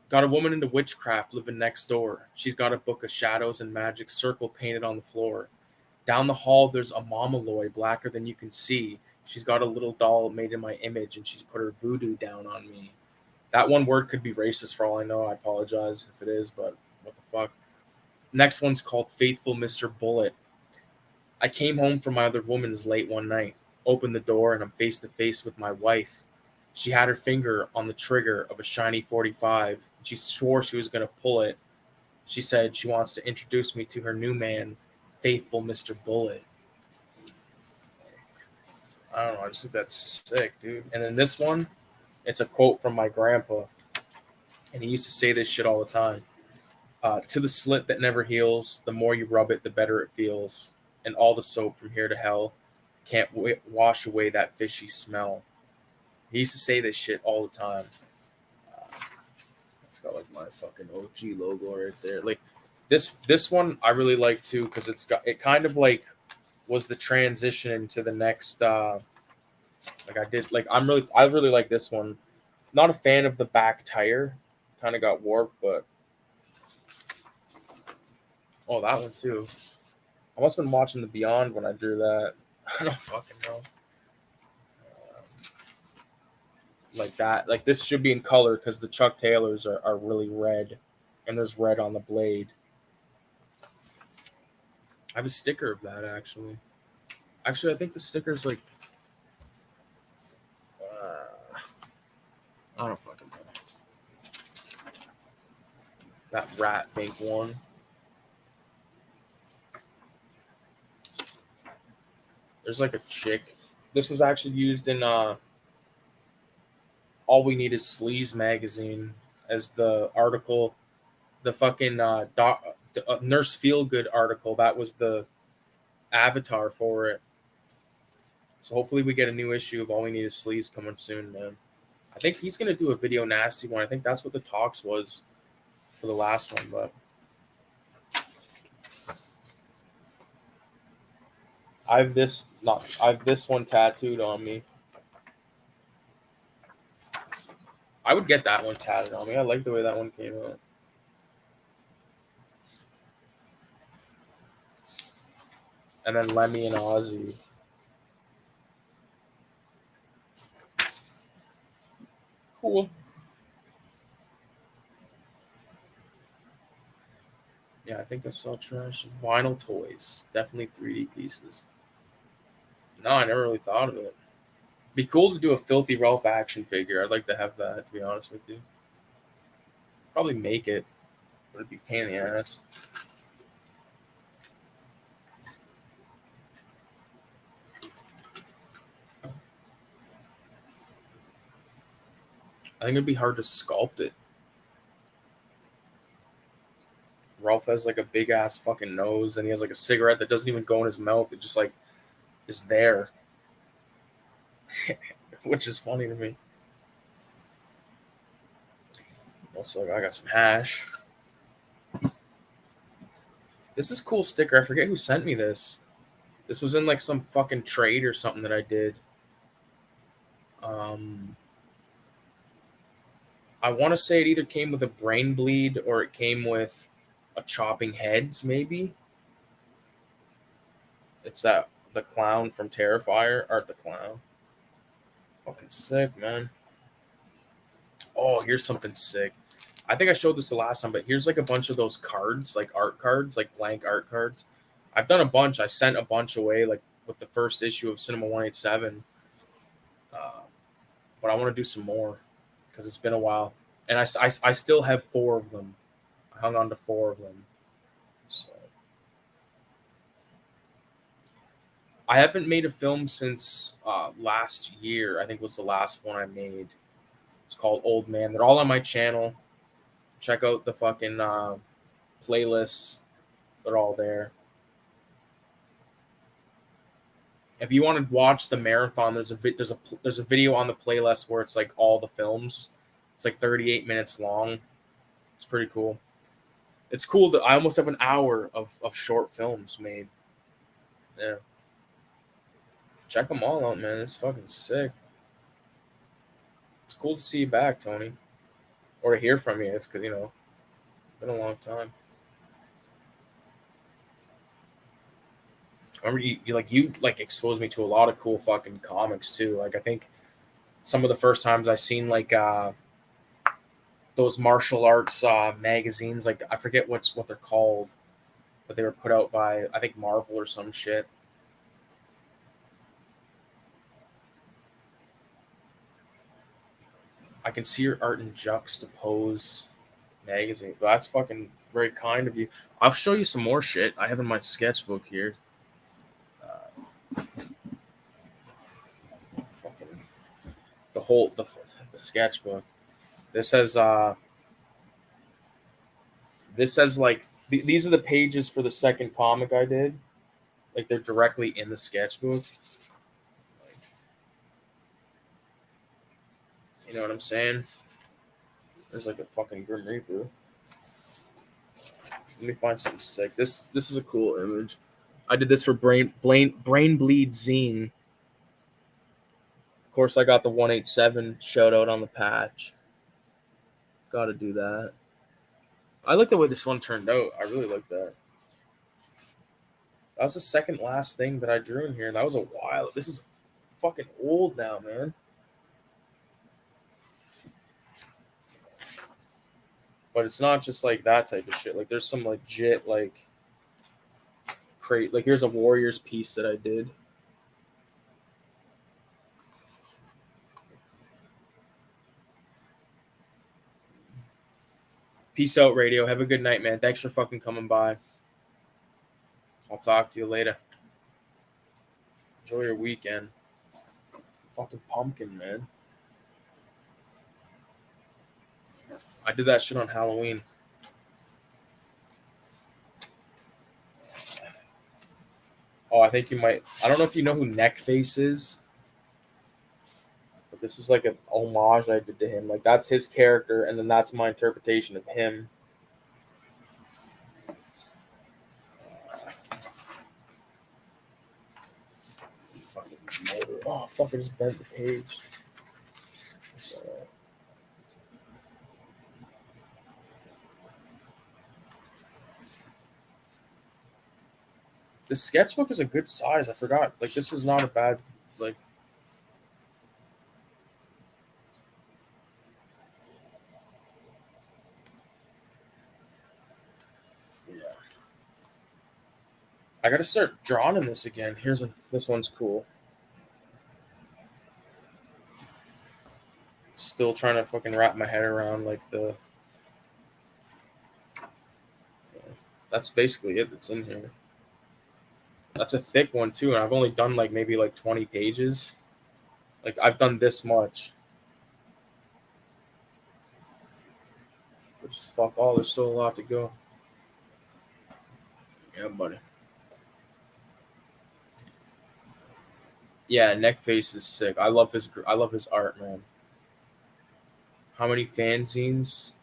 Got a woman into witchcraft living next door. She's got a book of shadows and magic circle painted on the floor. Down the hall, there's a momaloy blacker than you can see. She's got a little doll made in my image, and she's put her voodoo down on me. That one word could be racist for all I know. I apologize if it is, but what the fuck. Next one's called Faithful Mr. Bullet. I came home from my other woman's late one night, opened the door, and I'm face to face with my wife. She had her finger on the trigger of a shiny 45. She swore she was going to pull it. She said she wants to introduce me to her new man, Faithful Mr. Bullet. I don't know. I just think that's sick, dude. And then this one, it's a quote from my grandpa. And he used to say this shit all the time. To the slit that never heals, the more you rub it, the better it feels. And all the soap from here to hell can't wash away that fishy smell. He used to say this shit all the time. It's got like my fucking OG logo right there. Like this one I really like too because it kind of like was the transition into the next. Like I really like this one. Not a fan of the back tire. Kind of got warped, but oh, that one too. I must have been watching the Beyond when I drew that. I don't fucking know. Like that. Like this should be in color because the Chuck Taylors are really red, and there's red on the blade. I have a sticker of that actually. Actually, I think the sticker's like. I don't fucking know. That rat pink one. There's like a chick. This was actually used in All We Need Is Sleaze magazine as the article, the fucking Nurse Feelgood article. That was the avatar for it. So hopefully we get a new issue of All We Need Is Sleaze coming soon, man. I think he's gonna do a video nasty one. I think that's what the talks was for the last one, but I have this one tattooed on me. I would get that one tatted on me. I like the way that one came out. And then Lemmy and Ozzy. Cool. Yeah, I think I saw trash. Vinyl toys. Definitely 3D pieces. No, I never really thought of it. Be cool to do a Filthy Ralph action figure. I'd like to have that, to be honest with you. Probably make it, but it'd be a pain in the ass. I think it'd be hard to sculpt it. Ralph has like a big ass fucking nose, and he has like a cigarette that doesn't even go in his mouth. It just like is there, which is funny to me. Also, I got some hash. This is a cool sticker. I forget who sent me this. This was in like some fucking trade or something that I did. I want to say it either came with a brain bleed or it came with a chopping heads, maybe. It's that the clown from Terrifier, or the clown. Fucking sick, man. Oh, here's something sick. I think I showed this the last time, but here's like a bunch of those cards, like art cards, like blank art cards. I've done a bunch. I sent a bunch away, like with the first issue of CINEMA187. But I want to do some more because it's been a while. And I still have 4 of them. I hung on to 4 of them. So I haven't made a film since last year. I think was the last one I made. It's called Old Man. They're all on my channel. Check out the fucking playlists. They're all there. If you want to watch the marathon, there's a video on the playlist where it's like all the films. It's like 38 minutes long. It's pretty cool. It's cool that I almost have an hour of short films made. Yeah. Check them all out, man. It's fucking sick. It's cool to see you back, Tony. Or to hear from you. It's because, it's been a long time. Remember, you exposed me to a lot of cool fucking comics, too. Like, I think some of the first times I seen, like, those martial arts magazines, like, I forget what they're called, but they were put out by, I think, Marvel or some shit. I can see your art in Juxtapose magazine. But that's fucking very kind of you. I'll show you some more shit I have in my sketchbook here. Fucking the sketchbook. This has like these are the pages for the second comic I did. Like they're directly in the sketchbook. You know what I'm saying? There's like a fucking Grim Reaper. Let me find something sick. This is a cool image. I did this for Brain Bleed Zine. Of course, I got the 187 shout out on the patch. Got to do that. I like the way this one turned out. I really like that. That was the second last thing that I drew in here. That was a while. This is fucking old now, man. But it's not just like that type of shit. Like there's some legit like here's a Warriors piece that I did. Peace out, radio. Have a good night, man. Thanks for fucking coming by. I'll talk to you later. Enjoy your weekend. Fucking pumpkin, man. I did that shit on Halloween. Oh, I think you might. I don't know if you know who Neckface is, but this is like an homage I did to him. Like that's his character, and then that's my interpretation of him. Oh, fuck! I just bent the page. The sketchbook is a good size. I forgot. Like this is not a bad like. Yeah. I gotta start drawing in this again. This one's cool. Still trying to fucking wrap my head around like the. That's basically it that's in here. That's a thick one too, and I've only done like maybe like 20 pages. Like I've done this much. Which is fuck all. There's still a lot to go. Yeah, buddy. Yeah, Neckface is sick. I love his art, man. How many fanzines?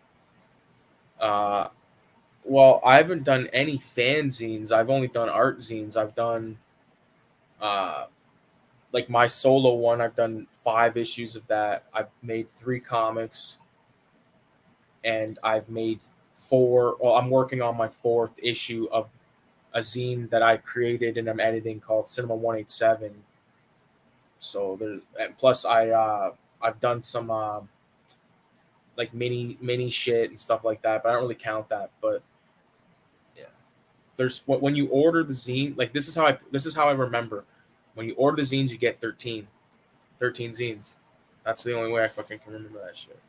Well, I haven't done any fanzines. I've only done art zines. I've done like my solo one, I've done 5 issues of that. I've made 3 comics, and I've made 4. Well, I'm working on my 4th issue of a zine that I created and I'm editing called CINEMA187. So there's, and plus I've done some like mini shit and stuff like that, but I don't really count that. But yeah, there's when you order the zine, like this is how I remember. When you order the zines, you get 13 zines. That's the only way I fucking can remember that shit.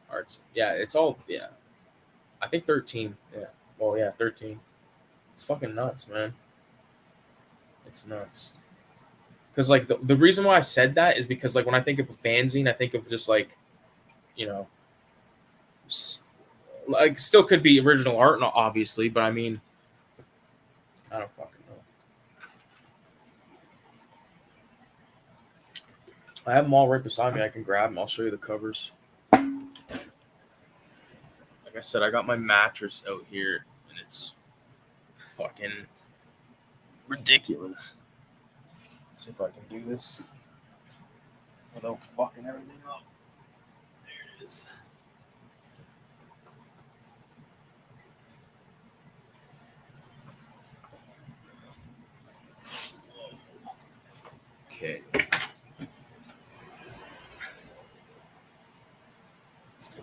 Arts, yeah, it's all, yeah. I think 13. Yeah, well, yeah, 13. It's fucking nuts, man. It's nuts. Because like the reason why I said that is because like when I think of a fanzine, I think of just like, you know, like still could be original art, obviously, but I mean, I don't fucking know. I have them all right beside me. I can grab them. I'll show you the covers. Like I said, I got my mattress out here, and it's fucking ridiculous. Let's see if I can do this without fucking everything up. There it is. Okay.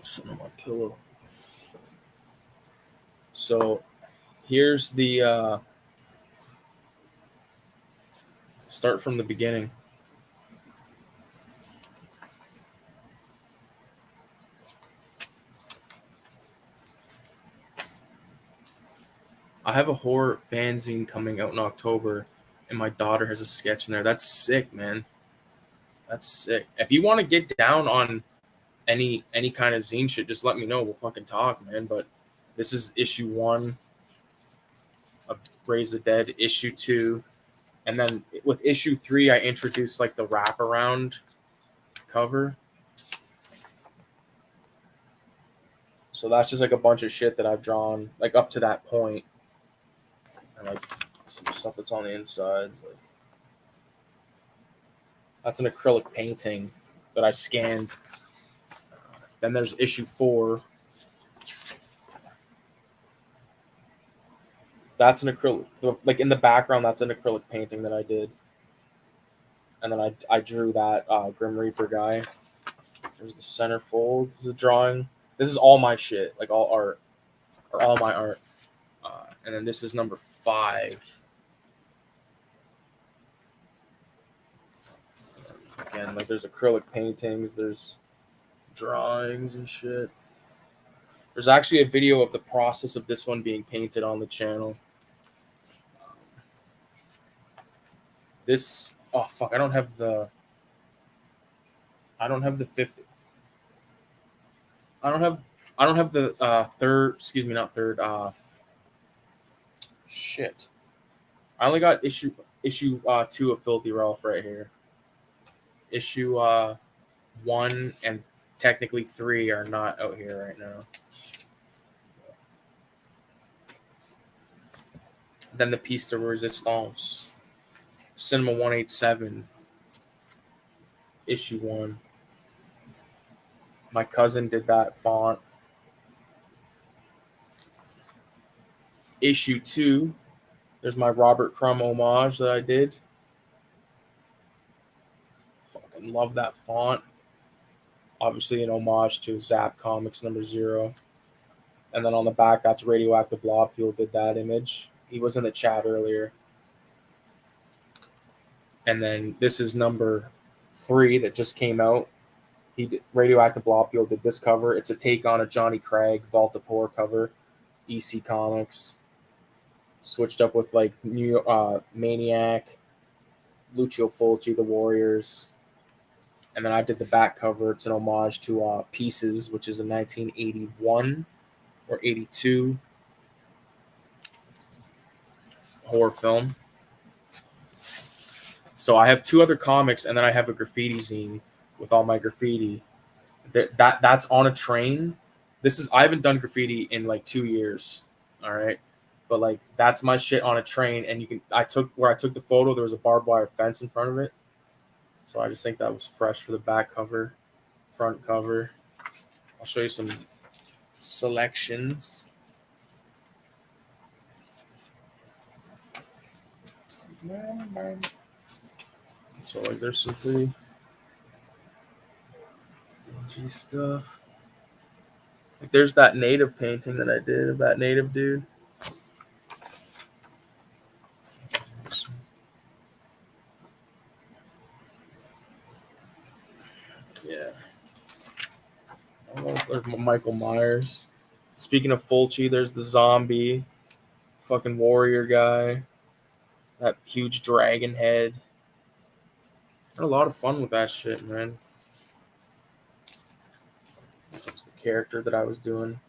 Some on my pillow. So here's the start from the beginning. I have a horror fanzine coming out in October, and my daughter has a sketch in there. That's sick, man. That's sick. If you want to get down on any kind of zine shit, just let me know. We'll fucking talk, man. But this is issue 1 of Raise the Dead, issue 2. And then with issue 3, I introduced like the wraparound cover. So that's just like a bunch of shit that I've drawn like up to that point. And like some stuff that's on the insides. Like, that's an acrylic painting that I scanned. Then there's issue 4. That's an acrylic, like in the background, that's an acrylic painting that I did. And then I drew that Grim Reaper guy. There's the centerfold. This is a drawing. This is all my shit, like all art, or all my art. And then this is number 5. Again, like there's acrylic paintings, there's drawings and shit. There's actually a video of the process of this one being painted on the channel. This, oh fuck, I don't have the 5th. I don't have the third, excuse me, not third, shit. I only got issue 2 of Filthy Ralph right here. Issue 1 and technically 3 are not out here right now. Then the piece de resistance, CINEMA187, issue 1. My cousin did that font. Issue 2, there's my Robert Crumb homage that I did. Fucking love that font. Obviously an homage to Zap Comics number 0. And then on the back, that's Radioactive Lobfield did that image. He was in the chat earlier. And then this is number 3 that just came out. Radioactive Blobfield did this cover. It's a take on a Johnny Craig Vault of Horror cover, EC Comics. Switched up with like New Maniac, Lucio Fulci, The Warriors. And then I did the back cover. It's an homage to Pieces, which is a 1981 or 82 horror film. So I have 2 other comics, and then I have a graffiti zine with all my graffiti. That's on a train. I haven't done graffiti in like 2 years. All right. But like that's my shit on a train, and I took the photo, there was a barbed wire fence in front of it. So I just think that was fresh for the back cover, front cover. I'll show you some selections. So like there's some pretty G stuff. Like there's that native painting that I did of that native dude. Yeah. Oh, there's Michael Myers. Speaking of Fulci, there's the zombie, fucking warrior guy, that huge dragon head. Had a lot of fun with that shit, man. That's the character that I was doing.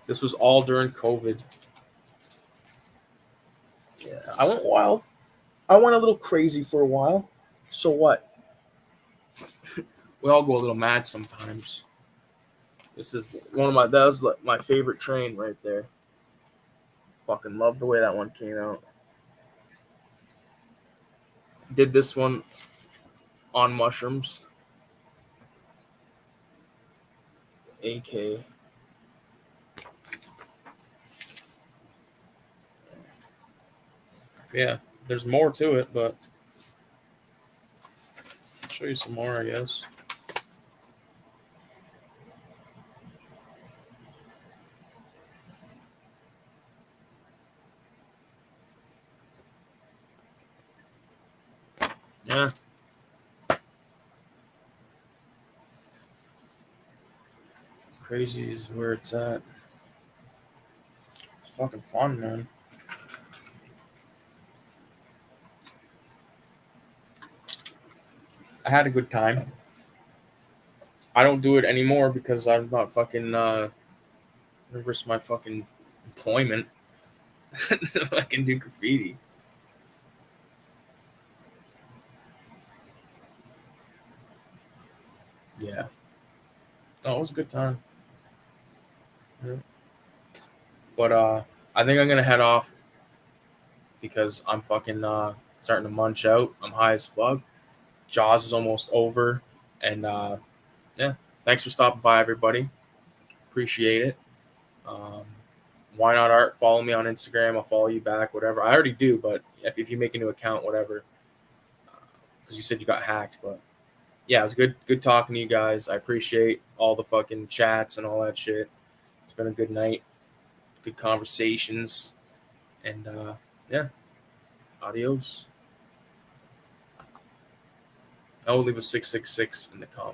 This was all during COVID. Yeah, I went wild. I went a little crazy for a while. So what? We all go a little mad sometimes. This is that was my favorite train right there. Fucking love the way that one came out. Did this one on mushrooms. AK. Yeah, there's more to it, but I'll show you some more, I guess. Yeah. Crazy is where it's at. It's fucking fun, man. I had a good time. I don't do it anymore because I'm not fucking risk my fucking employment. I can do graffiti. Yeah. Oh, it was a good time. Yeah. But I think I'm gonna head off because I'm fucking starting to munch out. I'm high as fuck. Jaws is almost over. And yeah, thanks for stopping by, everybody. Appreciate it. Why not art? Follow me on Instagram. I'll follow you back, whatever. I already do, but if you make a new account, whatever. Because you said you got hacked, but yeah, it was good talking to you guys. I appreciate all the fucking chats and all that shit. It's been a good night, good conversations, and yeah, adios. I will leave a 666 in the comments.